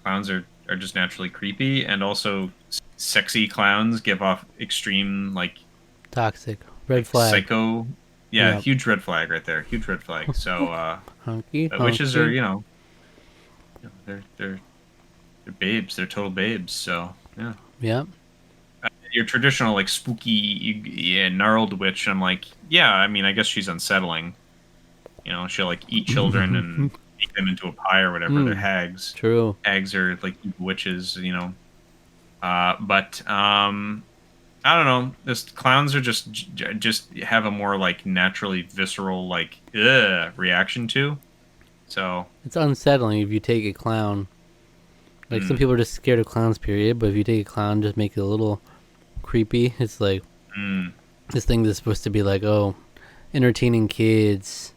clowns are just naturally creepy, and also sexy clowns give off extreme like Toxic. Red like flag. psycho. Yeah, Yep. huge red flag right there. Huge red flag. So Hunky, but witches are, hunky. they're babes. They're total babes. So yeah. Yep. Your traditional like spooky, yeah, gnarled witch. I'm like, yeah. I mean, I guess she's unsettling. She'll like eat children and make them into a pie or whatever. They're Hmm. hags. True. Hags are like witches. But I don't know. This clowns are just have a more like naturally visceral like reaction to. So It's unsettling if you take a clown. Like some mm, people are just scared of clowns, period. But if you take a clown, just make it a little creepy. It's like mm. this thing that's supposed to be like, oh, entertaining kids,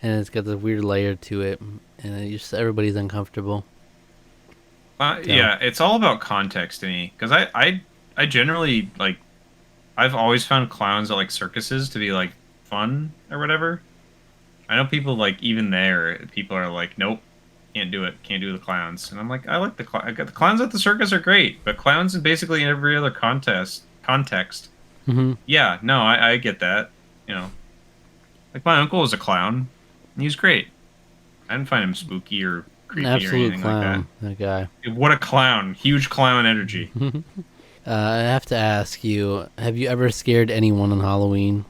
and it's got this weird layer to it, and everybody's uncomfortable. So Yeah, it's all about context to me because I generally like I've always found clowns at like circuses to be like fun or whatever. I know people like even there, people are like, nope, can't do it, can't do the clowns, and I'm like, I like the clowns at the circus are great, but clowns in basically every other context. hmm Yeah, no, I get that. You know, like my uncle was a clown, and he was great. I didn't find him spooky or an creepy or absolute anything like that. clown, that guy. What a clown! Huge clown energy. I have to ask you: have you ever scared anyone on Halloween?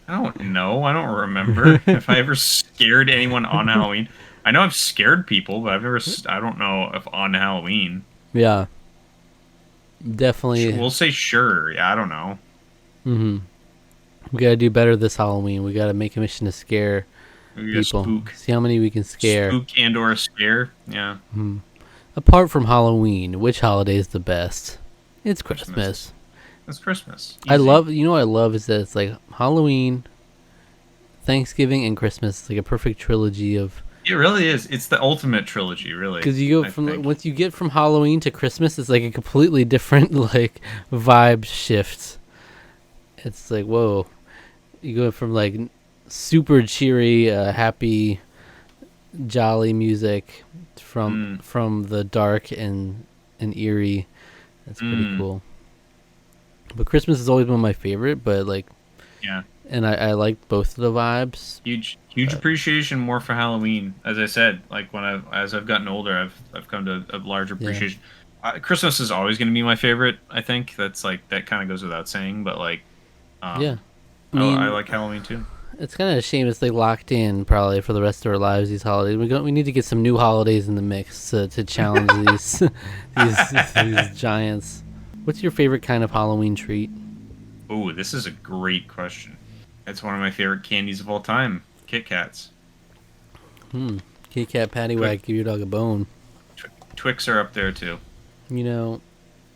I don't know. I don't remember if I ever scared anyone on Halloween. I know I've scared people, but I've never. I don't know if on Halloween. Yeah, definitely. We'll say sure. Yeah, I don't know. hmm We gotta do better this Halloween. We gotta make a mission to scare Maybe a people. spook, See how many we can scare. spook and or a scare. Yeah, Apart from Halloween, which holiday is the best? It's Christmas. Christmas. It's Christmas. I Easy. love. What I love is that it's like Halloween, Thanksgiving, and Christmas. It's like a perfect trilogy of. It really is. It's the ultimate trilogy, really. Because you go I from think. once you get from Halloween to Christmas, it's like a completely different like vibe shift. It's like whoa, you go from like super cheery, happy, jolly music from the dark and eerie. That's pretty Mm, cool. But Christmas has always been my favorite. But like, yeah. and I like both of the vibes. Huge appreciation more for Halloween. As I said, like as I've gotten older, I've come to a larger Yeah, appreciation. Christmas is always going to be my favorite. I think that's like that kind of goes without saying, but like, yeah. um, I I mean, like Halloween too. it's kind of a shame it's like locked in probably for the rest of our lives. These holidays, we need to get some new holidays in the mix to challenge these these giants. What's your favorite kind of Halloween treat? Oh, this is a great question. It's one of my favorite candies of all time. Kit Kats. Kit Kat, Patty Twix, Whack, give your dog a bone. Twix are up there too. You know,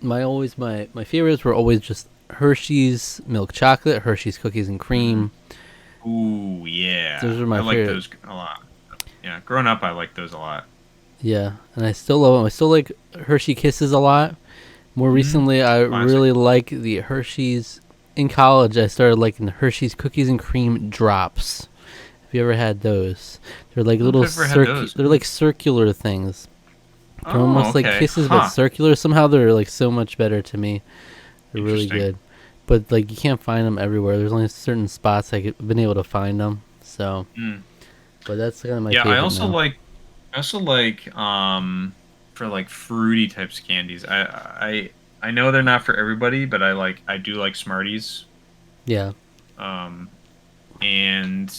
my favorites were always just Hershey's milk chocolate, Hershey's cookies and Mm. cream. Ooh, yeah. Those are my I like favorite. those a lot. Yeah, growing up, I liked those a lot. Yeah, and I still love them. I still like Hershey Kisses a lot. More Hmm. recently, I Classic. really like the Hershey's. In college, I started liking the Hershey's cookies and cream drops. Have you ever had those? They're like I've little never had those. They're like circular things. They're Oh, almost like okay. kisses, but Huh. circular. Somehow they're like so much better to me. They're really Interesting. good, but like you can't find them everywhere. There's only certain spots I've been able to find them. So, Mm. but that's kind of my Yeah, favorite now. I also like for like fruity types of candies. I know they're not for everybody, but I do like Smarties. Yeah. Um and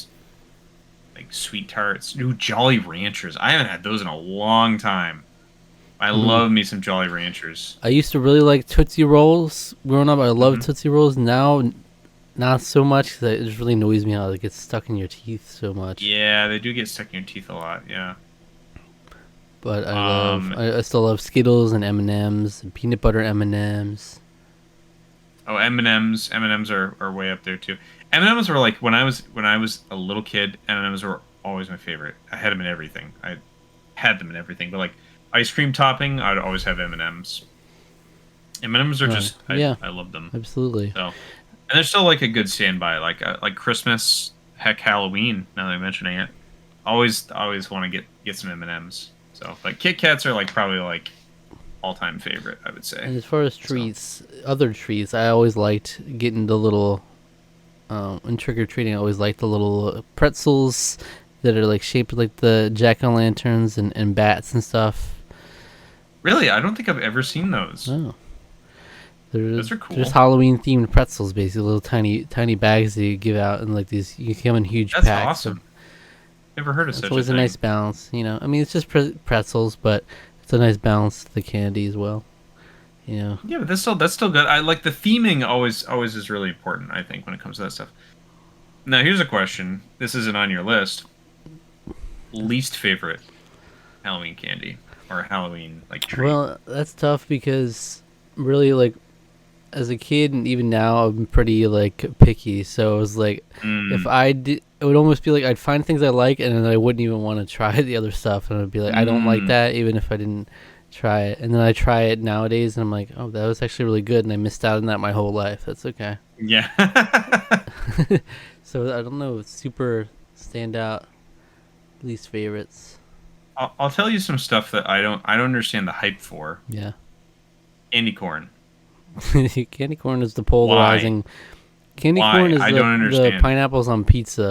like sweet tarts. Ooh, Jolly Ranchers. I haven't had those in a long time. I hmm love me some Jolly Ranchers. I used to really like Tootsie Rolls growing up. I loved Hmm. Tootsie Rolls. Now, not so much because it just really annoys me how it gets stuck in your teeth so much. Yeah, they do get stuck in your teeth a lot. Yeah. But Um. I still love Skittles and M&Ms and peanut butter M&Ms. Oh, M&Ms. M&Ms are way up there too. M&Ms were like when I was a little kid. M&Ms were always my favorite. I had them in everything. I had them in everything. But like ice cream topping, I'd always have M&Ms. M&Ms are Right. just Yeah, I love them. absolutely. So, and they're still like a good standby. Like Christmas, heck, Halloween. Now that I'm mentioning it, always want to get some M&Ms. So, but Kit Kats are like probably like all-time favorite, I would say. And as far as So treats, other treats, I always liked getting the little. In trick or treating, I always liked the little pretzels that are like shaped like the jack o' lanterns and bats and stuff. really, I don't think I've ever seen those. Oh, they're Those are cool. just Halloween themed pretzels, basically little tiny bags that you give out, and like these you come in huge That's packs. awesome. Never heard of It's such a always a thing. nice balance, you know. I mean, it's just pretzels, but it's a nice balance to the candy as well, you know. Yeah, but that's still good. I like the theming always is really important, I think, when it comes to that stuff. Now, here's a question. This isn't on your list. Least favorite Halloween candy or Halloween like treat. Well, that's tough because really, like, as a kid and even now, I'm pretty like picky. So it was like, if I did, it would almost be like I'd find things I like, and then I wouldn't even want to try the other stuff, and I'd be like, I don't like that, even if I didn't try it. And then I try it nowadays, and I'm like, oh, that was actually really good, and I missed out on that my whole life. That's okay. Yeah. So I don't know, super standout least favorites. I'll tell you some stuff that I don't understand the hype for. Yeah. Candy corn. Candy corn is the polarizing. Candy Why? corn is I the, don't understand. the pineapples on pizza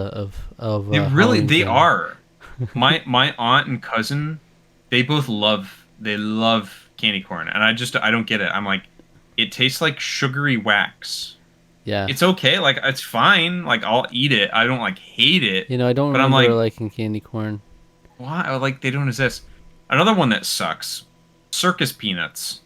of They really Halloween they candy. are. My aunt and cousin, they both love candy corn, and I don't get it. I'm like, it tastes like sugary wax. Yeah. It's okay, like it's fine. Like I'll eat it. I don't like hate it. You know, I don't but I'm remember like, liking candy corn. why? Like they don't exist. Another one that sucks. Circus peanuts.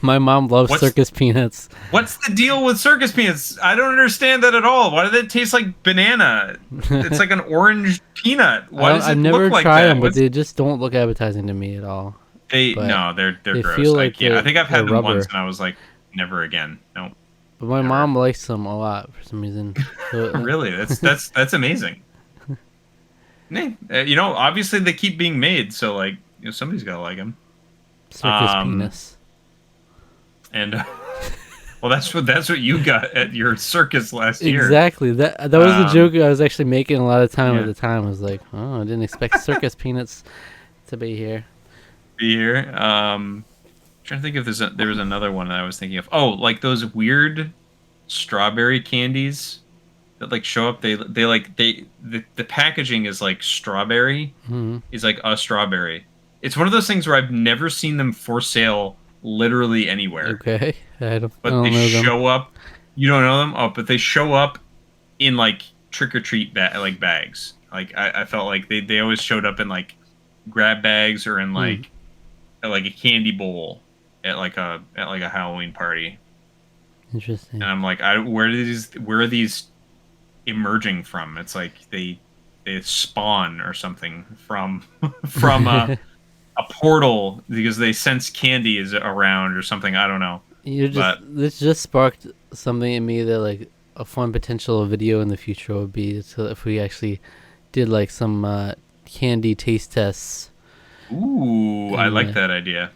My mom loves What's- circus peanuts. What's the deal with circus peanuts? I don't understand that at all. Why do they taste like banana? It's like an orange peanut. Why does it I've never look like tried that? them, but What's- they just don't look appetizing to me at all. They but no, they're they gross. feel I like can't. I think I've had they're them rubber. once, and I was like, never again. No, But my Never. mom likes them a lot for some reason. So, really, that's amazing. You know, obviously they keep being made, so like, you know, somebody's gotta like them. circus penis. And well, that's what you got at your circus last year. Exactly. That was the joke I was actually making a lot of time Yeah. at the time. I was like, oh, I didn't expect circus peanuts to be here. Beer. Trying to think if there was another one that I was thinking of. Oh, like those weird strawberry candies that like show up. The packaging is like strawberry. Mm-hmm. Is like a strawberry. It's one of those things where I've never seen them for sale literally anywhere. Okay. I don't But know they them. show up. You don't know them? Oh, but they show up in like trick or treat bags. Like I felt like they always showed up in like grab bags or in like a candy bowl at like a Halloween party. Interesting. And I'm like, where are these emerging from? It's like they spawn or something from a portal because they sense candy is around or something. I don't know. This just sparked something in me that like a fun potential video in the future would be if we actually did like some candy taste tests. Ooh, I like that idea.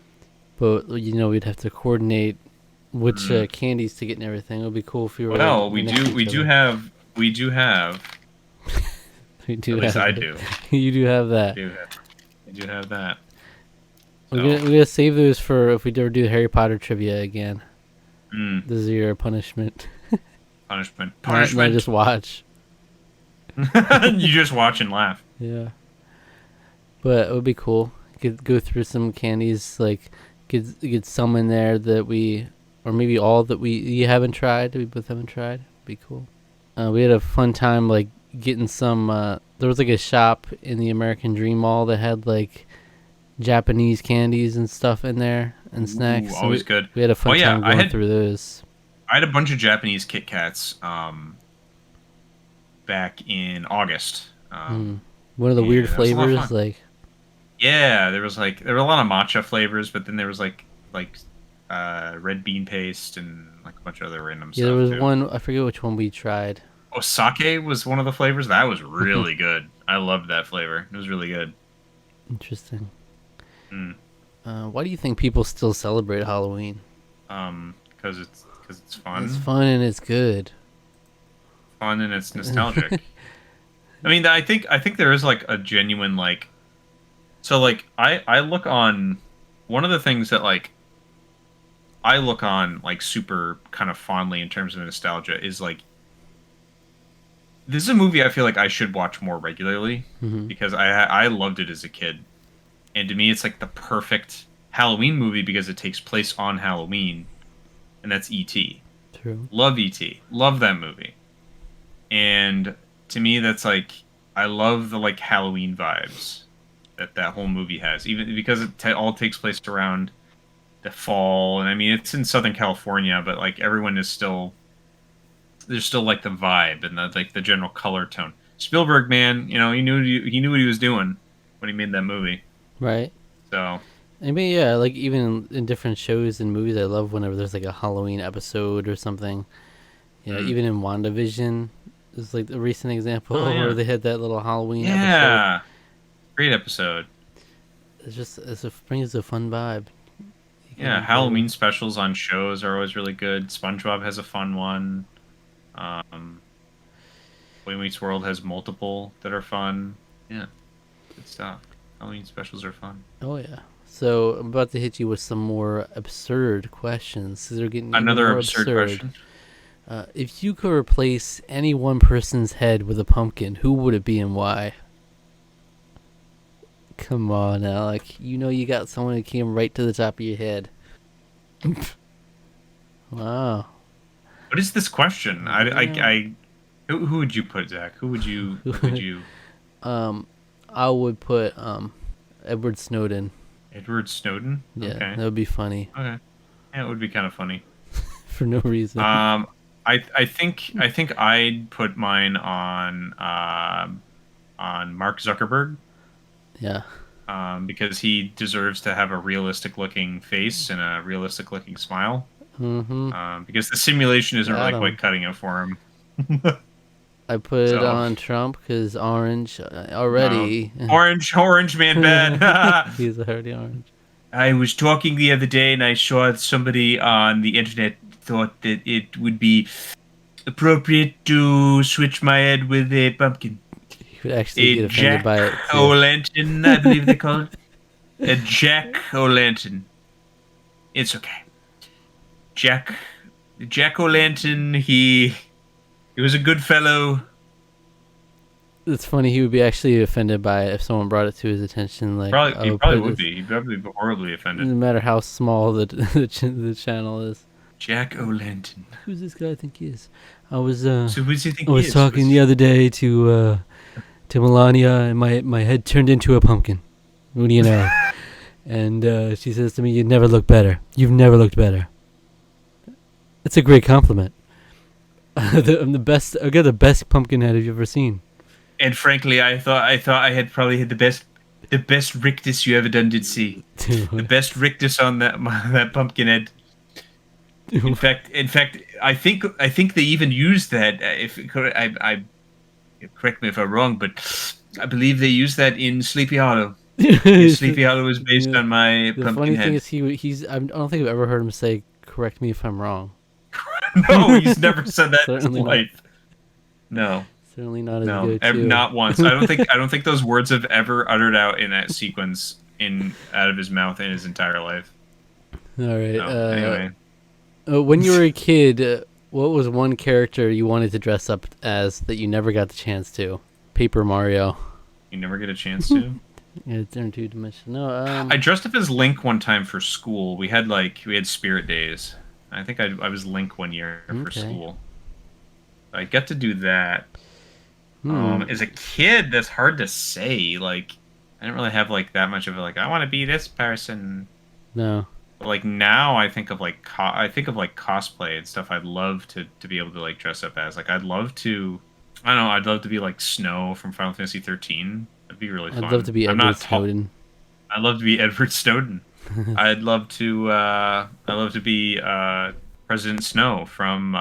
But you know, we'd have to coordinate which candies to get and everything. It would be cool if we were. Well, we next to do each other. have. We do At least have I it. do. You do have that. I do have that. We're gonna save those for if we ever do Harry Potter trivia again. This is your punishment. Punishment. Not just watch. You just watch and laugh. Yeah. But it would be cool. Could go through some candies, like get some in there that we, or maybe all that you haven't tried. We both haven't tried. Be cool. We had a fun time like getting some. There was like a shop in the American Dream Mall that had like Japanese candies and stuff in there and snacks. So Always good. We had a fun time going through those. I had a bunch of Japanese Kit Kats back in August. One of the weird that was a lot of flavors, fun. like Yeah, there were a lot of matcha flavors, but then there was like red bean paste and like a bunch of other random stuff. there was too. one. I forget which one we tried. Oh, sake was one of the flavors. That was really good. I loved that flavor. It was really good. Interesting. Why do you think people still celebrate Halloween? Because it's fun. It's fun and it's good. Fun and it's nostalgic. I mean, I think there is like a genuine like. So like I look on one of the things that like I look on like super kind of fondly in terms of nostalgia is like this is a movie I feel like I should watch more regularly Hmm. because I loved it as a kid. And to me it's like the perfect Halloween movie because it takes place on Halloween, and that's E.T. True. Love E.T. Love that movie. And to me that's like I love the like Halloween vibes that that whole movie has, even because it all takes place around the fall. And I mean it's in Southern California, but like everyone is still there's still like the vibe and the like the general color tone. Spielberg, man, you know, he knew what he was doing when he made that movie. Right. So I mean, yeah, like even in different shows and movies, I love whenever there's like a Halloween episode or something. You know, mm. even in WandaVision is like a recent example Oh where yeah, they had that little Halloween episode. yeah, great episode. It brings a fun vibe. You Yeah, can go. Halloween specials on shows are always really good. SpongeBob has a fun one. Boy Meets World has multiple that are fun. Yeah, good stuff. Halloween specials are fun. Oh yeah. So I'm about to hit you with some more absurd questions. These are getting even Another more absurd absurd. question. If you could replace any one person's head with a pumpkin, who would it be and why? Come on, Alec. You know you got someone who came right to the top of your head. Wow. What is this question? Yeah. Who would you put, Zach? Who would you? I would put Edward Snowden. Edward Snowden? Yeah, Okay. that would be funny Okay. Yeah, it would be kind of funny. for no reason. I think I'd put mine on Mark Zuckerberg, Yeah. because he deserves to have a realistic looking face and a realistic looking smile. Mm-hmm. Because the simulation isn't really Got quite him. cutting it for him. I put it So, on Trump because orange no. already. Orange man bad. He's already orange. I was talking the other day and I saw somebody on the internet thought that it would be appropriate to switch my head with a pumpkin. He would actually A get offended jack by it o' too. lantern, I believe they call it. A jack o' lantern. It's okay. Jack o' lantern. He was a good fellow. It's funny. He would be actually offended by it if someone brought it to his attention. Like, He oh, probably put would this. be. He'd probably be horribly offended. No matter how small the channel is. Jack o' lantern. Who's this guy? I think he is. I was So who does he think I he was is? talking the other day to Melania, and my head turned into a pumpkin. What do you know? And she says to me, "You'd never look better. You've never looked better." It's a great compliment. I'm the best. I got the best pumpkin head you've ever seen. And frankly, I thought I had probably had the best rictus you ever done did see. The best rictus on that pumpkin head. In fact, I think they even used that. If I correct me if I'm wrong, but I believe they used that in Sleepy Hollow. Sleepy Hollow was based Yeah. on my The pumpkin funny thing head. is, I don't think I've ever heard him say, "Correct me if I'm wrong." No, he's never said that in his Certainly not. life. No, Certainly not his no, go-to. not once. I don't think those words have ever uttered out in that sequence in out of his mouth in his entire life. All right. No, anyway. When you were a kid, what was one character you wanted to dress up as that you never got the chance to? Paper Mario. You never get a chance to. Yeah, it's in two dimensions. No, I dressed up as Link one time for school. We had Spirit Days. I think I was Link one year for Okay. school. I got to do that. hmm. As a kid, that's hard to say. Like, I didn't really have like that much of a like. I want to be this person. No. But, like now, I think of like I think of like cosplay and stuff. I'd love to be able to like dress up as. Like, I'd love to. I don't know. I'd love to be like Snow from Final Fantasy 13. That'd be really fun. I'd love to be I'm Edward not tall. Snowden. I'd love to be Edward Snowden. I'd love to. I'd love to be President Snow from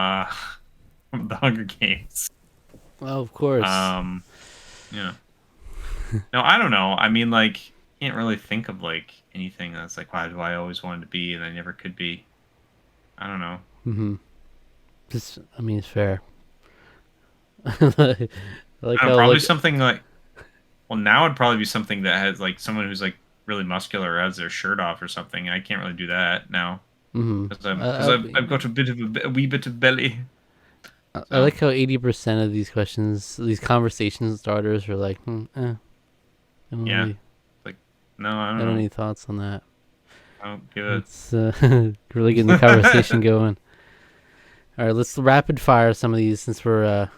from the Hunger Games. Well, of course. Yeah. No, I don't know. I mean, like, can't really think of like anything that's like, why do I always wanted to be and I never could be? I don't know. Mm-hmm. Just, I mean, it's fair. I like I don't know, how probably like something like. Well, now it'd probably be something that has like someone who's like really muscular or has their shirt off or something. I can't really do that now. Mm-hmm. Because I've got a wee bit of belly. I So like how 80% of these questions, these conversation starters, are like, I don't yeah, really, like no, I I don't don't have know. any thoughts on that. I don't give a. It's really getting the conversation going. All right, let's rapid fire some of these since we're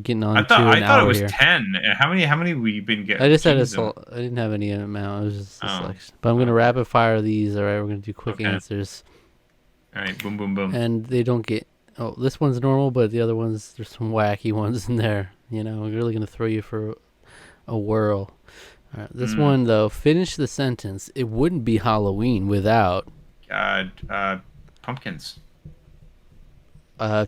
getting on to an I thought it hour was here. 10. How many we been I getting? just had Jesus. I didn't have any amount. It was just a Oh, selection. But I'm gonna okay. rapid fire these. All right, we're gonna do quick Okay. answers, All right. Boom, boom, boom. and they don't get. Oh, this one's normal, but the other ones, there's some wacky ones in there. You know, we're really gonna throw you for a whirl. All right, this one though. Finish the sentence. It wouldn't be Halloween without. Pumpkins. Uh,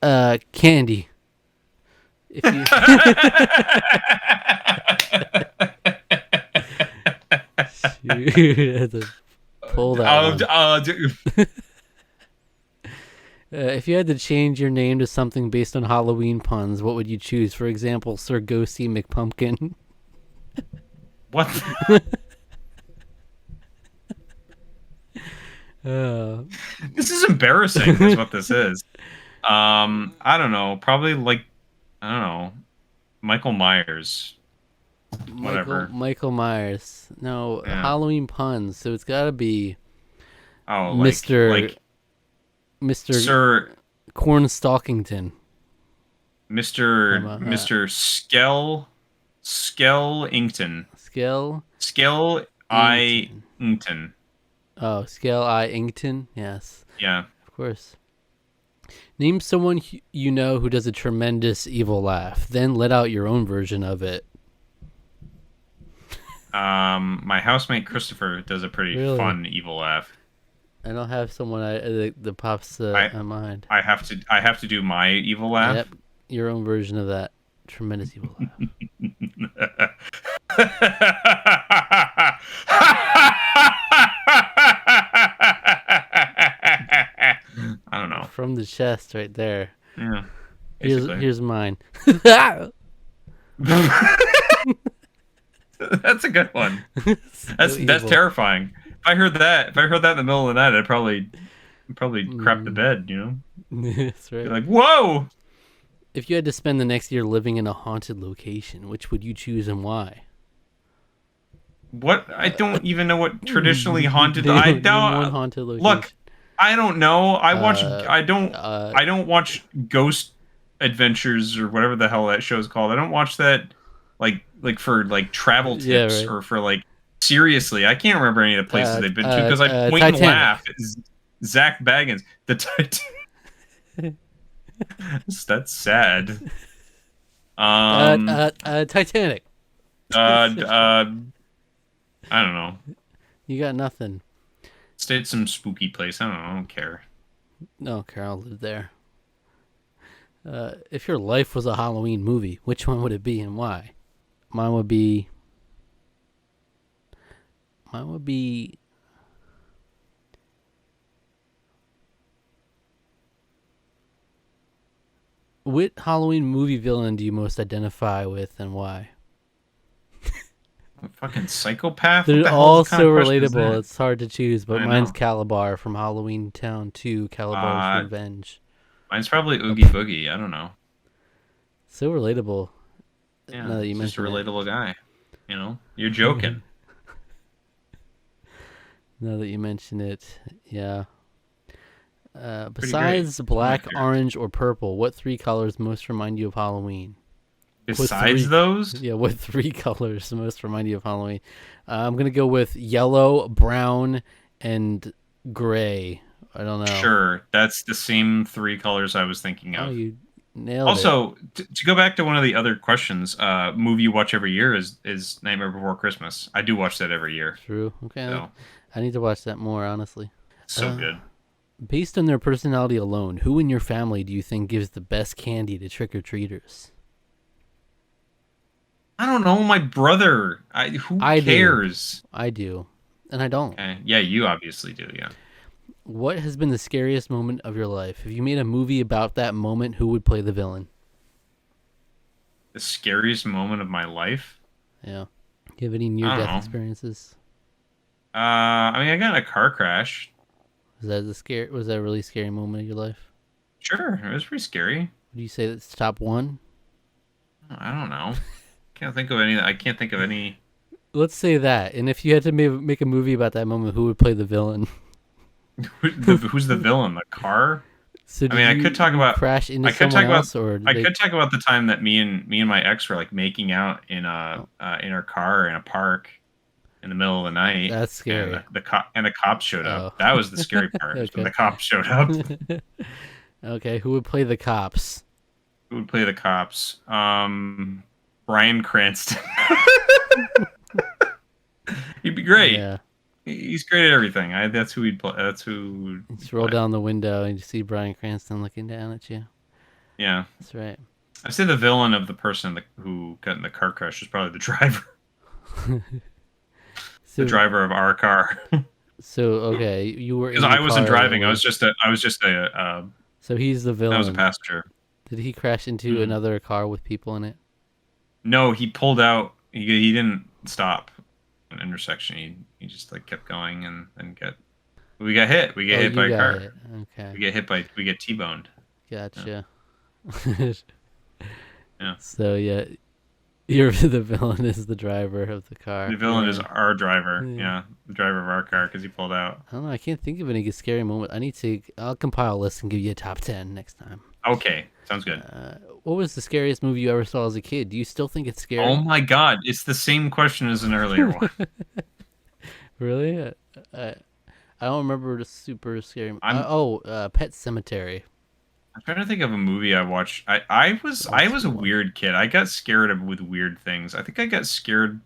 uh, Candy. If you shoot, I had to pull that one. If you had to change your name to something based on Halloween puns, what would you choose? For example, Sir Ghosty McPumpkin. What? This is embarrassing. Is what this is. I don't know. Probably like I don't know. Michael Myers. Whatever. Michael Myers. No, Yeah. Halloween puns. So it's got to be Oh, Mr. Mr. Sir Cornstalkington. Mr. How about Mr. Skellington. Skell Ington. Ington. Oh, Skell I Ington. Yes, Yeah. of course. Name someone you know who does a tremendous evil laugh. Then let out your own version of it. My housemate Christopher does a pretty fun evil laugh. I don't have someone that pops in mind. I have to do my evil laugh. Yep, your own version of that tremendous evil laugh. I don't know. From the chest, right there. Yeah. Here's mine. That's a good one. That's terrifying. If I heard that in the middle of the night, I'd probably crap the bed. You know. That's right. You're like, whoa. If you had to spend the next year living in a haunted location, which would you choose and why? What? I don't even know what traditionally haunted. I don't. One haunted location. Look, I don't know. I don't watch Ghost Adventures or whatever the hell that show's called. I don't watch that like for like travel tips or for like seriously. I can't remember any of the places they've been to because I point and laugh. Zach Baggins, the Titanic. That's sad. Titanic. I don't know. You got nothing. Stay at some spooky place. I don't care. No, I'll live there. If your life was a Halloween movie, which one would it be and why? Mine would be. What Halloween movie villain do you most identify with and why? A fucking psychopath? They're all so relatable. It's hard to choose, but mine's Calabar from Halloween Town 2, Calabar's Revenge. Mine's probably Oogie Boogie. I don't know. So relatable. Yeah, now that you just a relatable guy. You know, you're joking. Now that you mention it, yeah. Besides black, orange, or purple, what three colors most remind you of Halloween? Besides those? Yeah, what three colors most remind you of Halloween? I'm going to go with yellow, brown, and gray. I don't know. Sure. That's the same three colors I was thinking of. Oh, you nailed it. Also, to go back to one of the other questions, movie you watch every year is Nightmare Before Christmas. I do watch that every year. True. Okay. So. I need to watch that more, honestly. So good. Based on their personality alone, who in your family do you think gives the best candy to trick-or-treaters? I don't know. My brother. Who cares? I do. And I don't. Okay. Yeah, you obviously do, yeah. What has been the scariest moment of your life? If you made a movie about that moment, who would play the villain? The scariest moment of my life? Yeah. Do you have any near-death experiences? I mean, I got in a car crash. Was that a really scary moment of your life? Sure, it was pretty scary. Would you say that's top one? I don't know. Can't think of any. I can't think of any. Let's say that. And if you had to make a movie about that moment, who would play the villain? Who's the villain? The car? So I did mean, you crash into someone else, or did I they? could talk about the time that me and my ex were like making out Oh, in our car in a park in the middle of the night, that's and scary. the cops showed up. Oh, That was the scary part, is when okay. the cops showed up. Okay, who would play the cops? Who would play the cops? Bryan Cranston. He'd be great. Yeah, He's great at everything. That's who he'd play. That's who just he'd roll play. down the window and you see Bryan Cranston looking down at you. Yeah. That's right. I say the villain of the person who got in the car crash is probably the driver. The So, driver of our car. okay, you were Because in the I wasn't car driving. with. I was just a So he's the I was a villain. passenger. Did he crash into Mm. another car with people in it? No, he pulled out. He didn't stop at an intersection. He just like kept going and get. We got hit. We get Oh, hit you by a got car. it. Okay, We get T-boned. Yeah. gotcha. Yeah. So yeah, you're the villain is the driver of the car. The villain is Yeah. our driver. Yeah. Yeah, the driver of our car because he pulled out. I don't know. I can't think of any scary moment. I'll compile a list and give you a top 10 next time. Okay, sounds good. What was the scariest movie you ever saw as a kid? Do you still think it's Oh scary? my God, it's the same question as an earlier one. Really? I don't remember the super scary. I'm Pet Cemetery. I'm trying to think of a movie I watched. I was a One. weird kid. I got scared with weird things. I think I got scared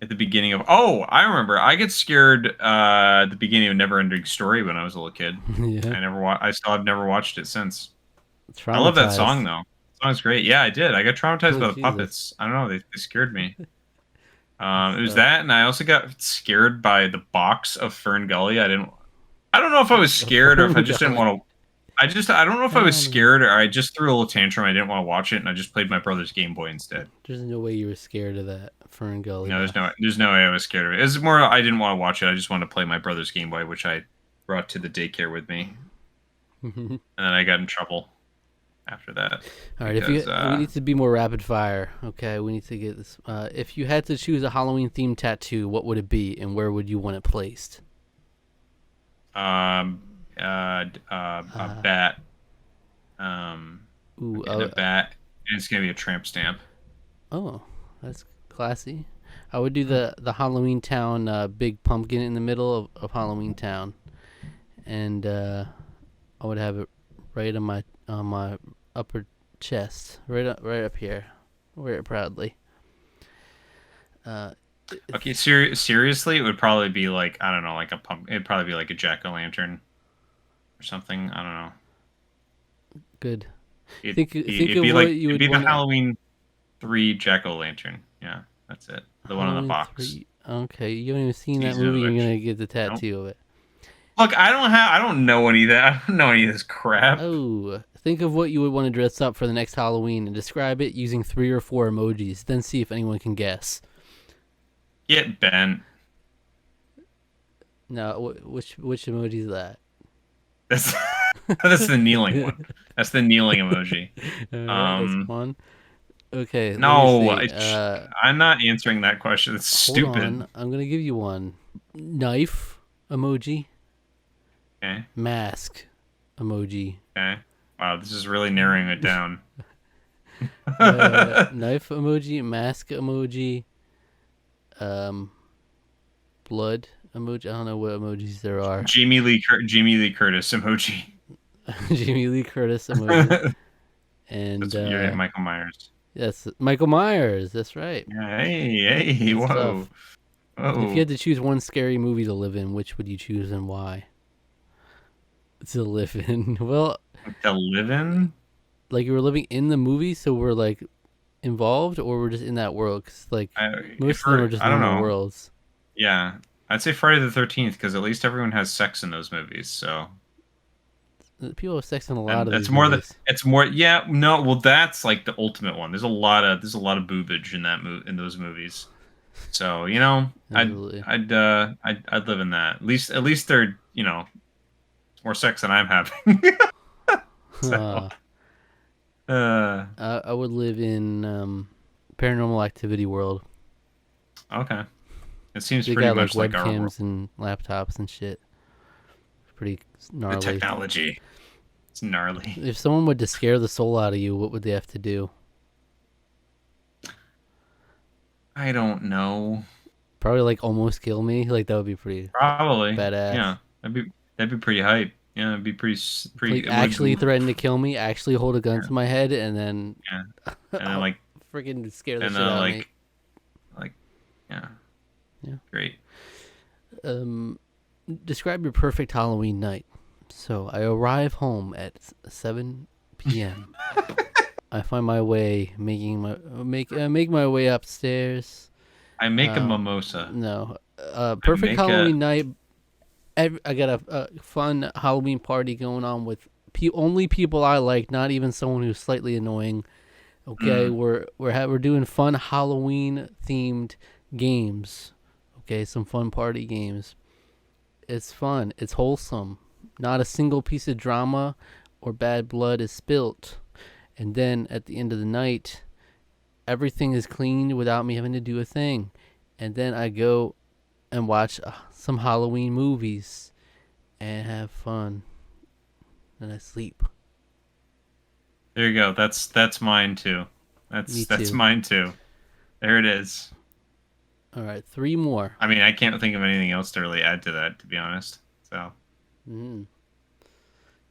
at the beginning of. Oh, I remember. I get scared at the beginning of Neverending Story when I was a little kid. Yeah. I still have never watched it since. I love that song Traumatized. though. The song's great. Yeah, I did. I got traumatized Oh, by the Jesus. puppets. I don't know. They scared me. It was So, that, and I also got scared by the box of Fern Gully. I don't know if I was scared or if I Fern just didn't Gully. want to. I don't know if I I was don't know. scared or I just threw a little tantrum. I didn't want to watch it, and I just played my brother's Game Boy instead. There's no way you were scared of that Fern Gully No, box. there's no way I was scared of it. It was more I didn't want to watch it. I just wanted to play my brother's Game Boy, which I brought to the daycare with me, and then I got in trouble after that All right, because we need to be more rapid fire. Okay, we need to get this. If you had to choose a Halloween themed tattoo, what would it be, and where would you want it placed? um a Uh, bat ooh, and a bat, and it's gonna be a tramp stamp. oh, that's classy. I would do the Halloween Town big pumpkin in the middle of Halloween Town, and I would have it right on my upper chest, right up here. Wear it proudly. Uh, Okay, seriously, it would probably be like I don't know, like a pump. It'd probably be like a jack-o'-lantern or something. I don't know. Good. Think It'd of be what like you it'd would be the want. Halloween 3 jack-o'-lantern. Yeah, that's it. The one on the Halloween box. 3. Okay, you haven't even seen that Season of movie. the You're Witch. gonna get the Nope. tattoo of it. Look, I don't know any of that. I don't know any of this crap. Oh, think of what you would want to dress up for the next Halloween and describe it using 3 or 4 emojis. Then see if anyone can guess. Get bent. Now, which emoji is that? That's that's the kneeling one. That's the kneeling emoji. All right, that's Um, one. Okay, let me no, see. I'm not answering that question. It's Hold stupid. on. I'm gonna give you one. Knife emoji. Okay. Mask emoji. Okay. Wow, this is really narrowing it down. Knife emoji. Mask emoji. Um, blood emoji. I don't know what emojis there are. Jamie Lee Curtis emoji. Jamie Lee Curtis emoji. And You're Michael Myers. that's Michael Myers. That's right. Yeah, hey, Good whoa, stuff. If you whoa. had to choose one scary movie to live in, which would you choose and why? To live in. Well, To live in? like you were living in the movie, so we're like involved, or we're just in that world. Cause like most of them are just I don't normal know. worlds. Yeah, I'd say Friday the 13th because at least everyone has sex in those movies. So, People have sex in a lot and of these movies. it's more. Yeah, no, well, that's like the ultimate one. There's a lot of boobage in in those movies. So, you know, Absolutely. I'd live in that. At least they're, more sex than I'm having. So, Uh, uh, I would live in paranormal activity world. okay. It seems They pretty got like much like our world. webcams and laptops and shit. It's pretty The gnarly. technology. It's gnarly. If someone would to scare the soul out of you, what would they have to do? I don't know. Probably like almost kill me. Like that would be pretty Probably. badass. Yeah. That'd be pretty hype. Yeah, it'd be Like pretty. It would. actually threaten to kill me, actually hold a gun to my head, and then Yeah. And then I'll like freaking scare the and shit out of me. like yeah. Yeah. Great. Um, describe your perfect Halloween night. So I arrive home at 7 p.m. I find my way make my way upstairs. I make a Uh, mimosa. no, I perfect make a Halloween night. I got a fun Halloween party going on with only people I like, not even someone who's slightly annoying. Okay, mm, we're doing fun Halloween themed games. Okay, some fun party games. It's fun. It's wholesome. Not a single piece of drama or bad blood is spilt. And then at the end of the night, everything is cleaned without me having to do a thing. And then I go and watch some Halloween movies and have fun. And I sleep. there you go. That's mine too. Me That's too. mine too. There it is. All right, three more. I mean, I can't think of anything else to really add to that, to be honest. So, Mm.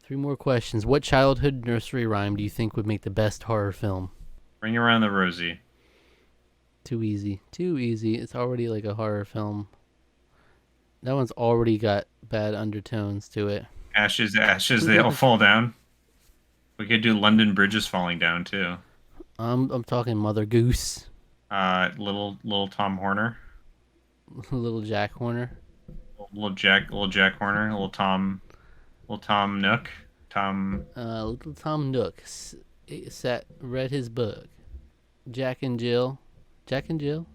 Three more questions. What childhood nursery rhyme do you think would make the best horror film? bring around the Rosie. Too easy. Too easy. It's already like a horror film. That one's already got bad undertones to it. Ashes, ashes, they all fall down. We could do London Bridges falling down too. I'm talking Mother Goose, Little Tom Horner, Little Jack Horner, little Jack Horner, little Tom Nook, Tom. Little Tom Nook sat read his book. Jack and Jill, Jack and Jill.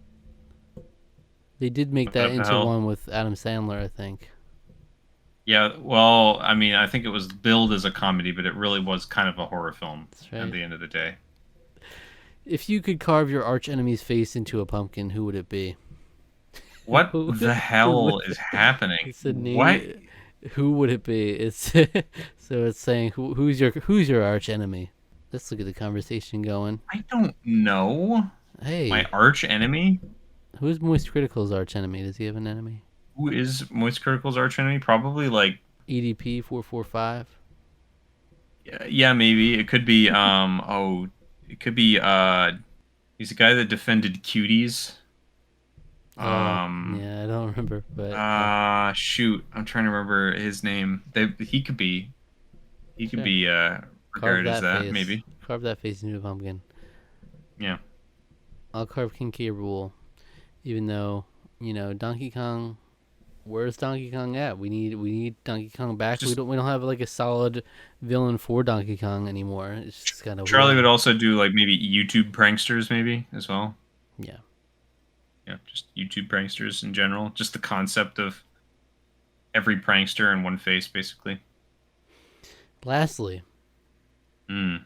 They did make that What the into hell? one with Adam Sandler, I think. Yeah, well, I mean, I think it was billed as a comedy, but it really was kind of a horror film That's at right. the end of the day. If you could carve your arch enemy's face into a pumpkin, who would it be? What who, the who hell would, is happening? it's a What? name. Who would it be? It's so it's saying who's your arch enemy. Let's look at the conversation going. I don't know. My Hey, arch enemy? who's Moist Critical's arch enemy? Does he have an enemy? Who is Moist Critical's arch enemy? Probably like, EDP 445. yeah, maybe. It could be, it could be, he's the guy that defended cuties. Oh Um, yeah, I don't remember, but shoot. I'm trying to remember his name. He could sure. be, Carve regarded as that that, face. maybe. Carve that face into a pumpkin. Yeah. I'll carve King K. Rool, even though Donkey Kong. Where's Donkey Kong at? We need Donkey Kong back. We Just don't have like a solid villain for Donkey Kong anymore. It's just kind of Charlie what. would also do like maybe YouTube pranksters, maybe as well. Yeah. Yeah, just YouTube pranksters in general. Just the concept of every prankster in one face, basically. Lastly, Mm.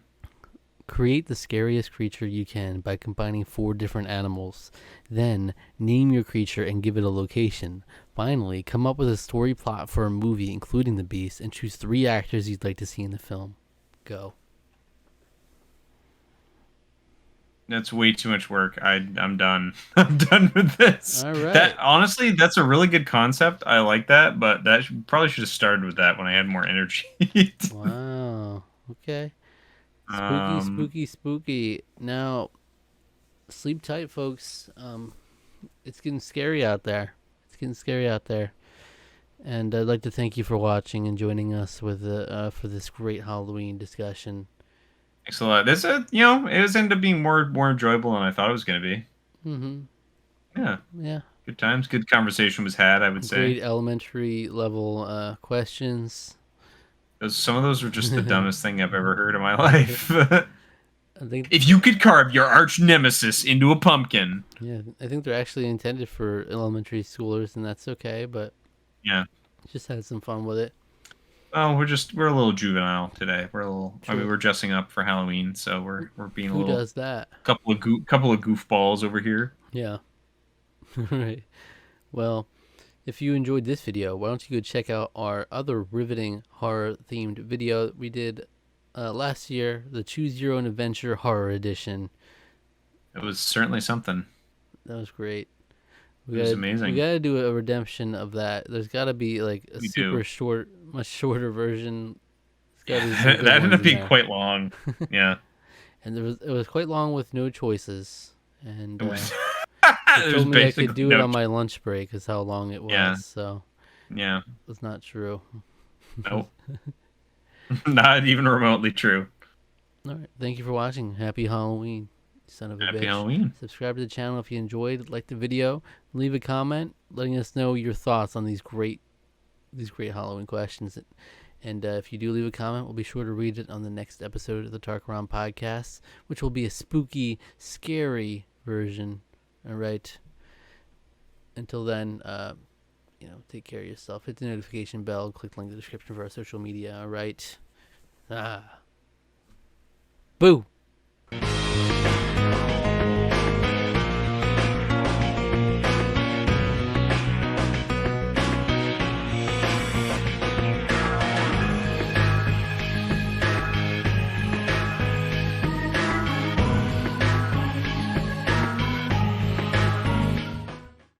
create the scariest creature you can by combining four different animals. Then name your creature and give it a location. Finally, come up with a story plot for a movie including the beast and choose three actors you'd like to see in the film. Go. That's way too much work. I'm done. I'm done with this. All right. That honestly, that's a really good concept. I like that, but probably should have started with that when I had more energy. Wow. Okay. Spooky, um, spooky, spooky. Now, sleep tight, folks. It's getting scary out there. It's getting scary out there. And I'd like to thank you for watching and joining us with for this great Halloween discussion. thanks a lot. It was ended up being more enjoyable than I thought it was going to be. Mm-hmm. Yeah, Yeah. good times, good conversation was had. I would say. Great elementary level questions. Some of those were just the dumbest thing I've ever heard in my life. I think If you could carve your arch nemesis into a pumpkin. yeah, I think they're actually intended for elementary schoolers, and that's okay. But Yeah. just had some fun with it. Oh, we're a little juvenile today. I mean, True. we're dressing up for Halloween, so we're being a Who little does that? couple of goofballs over here. Yeah. Right. Well, if you enjoyed this video, why don't you go check out our other riveting horror themed video that we did last year, the Choose Your Own Adventure Horror Edition. It was certainly something. That was great. It was We amazing. gotta do a redemption of that. There's gotta be like a We do. super short, much shorter version. There's gotta be some Yeah, good that ones ended up in being there. quite long. Yeah. And it was quite long with no choices. And It was they it was told me I could basically do it on my lunch break, is how long it yeah. was. So Yeah. it was not true. Nope. Not even remotely true. All right. Thank you for watching. Happy Halloween, son of a Happy bitch. Halloween. Subscribe to the channel if you enjoyed, like the video, leave a comment letting us know your thoughts on these great Halloween questions. And if you do leave a comment, we'll be sure to read it on the next episode of the Tarqaron podcast, which will be a spooky, scary version. All right. Until then, take care of yourself. Hit the notification bell. Click the link in the description for our social media. All right. Boo.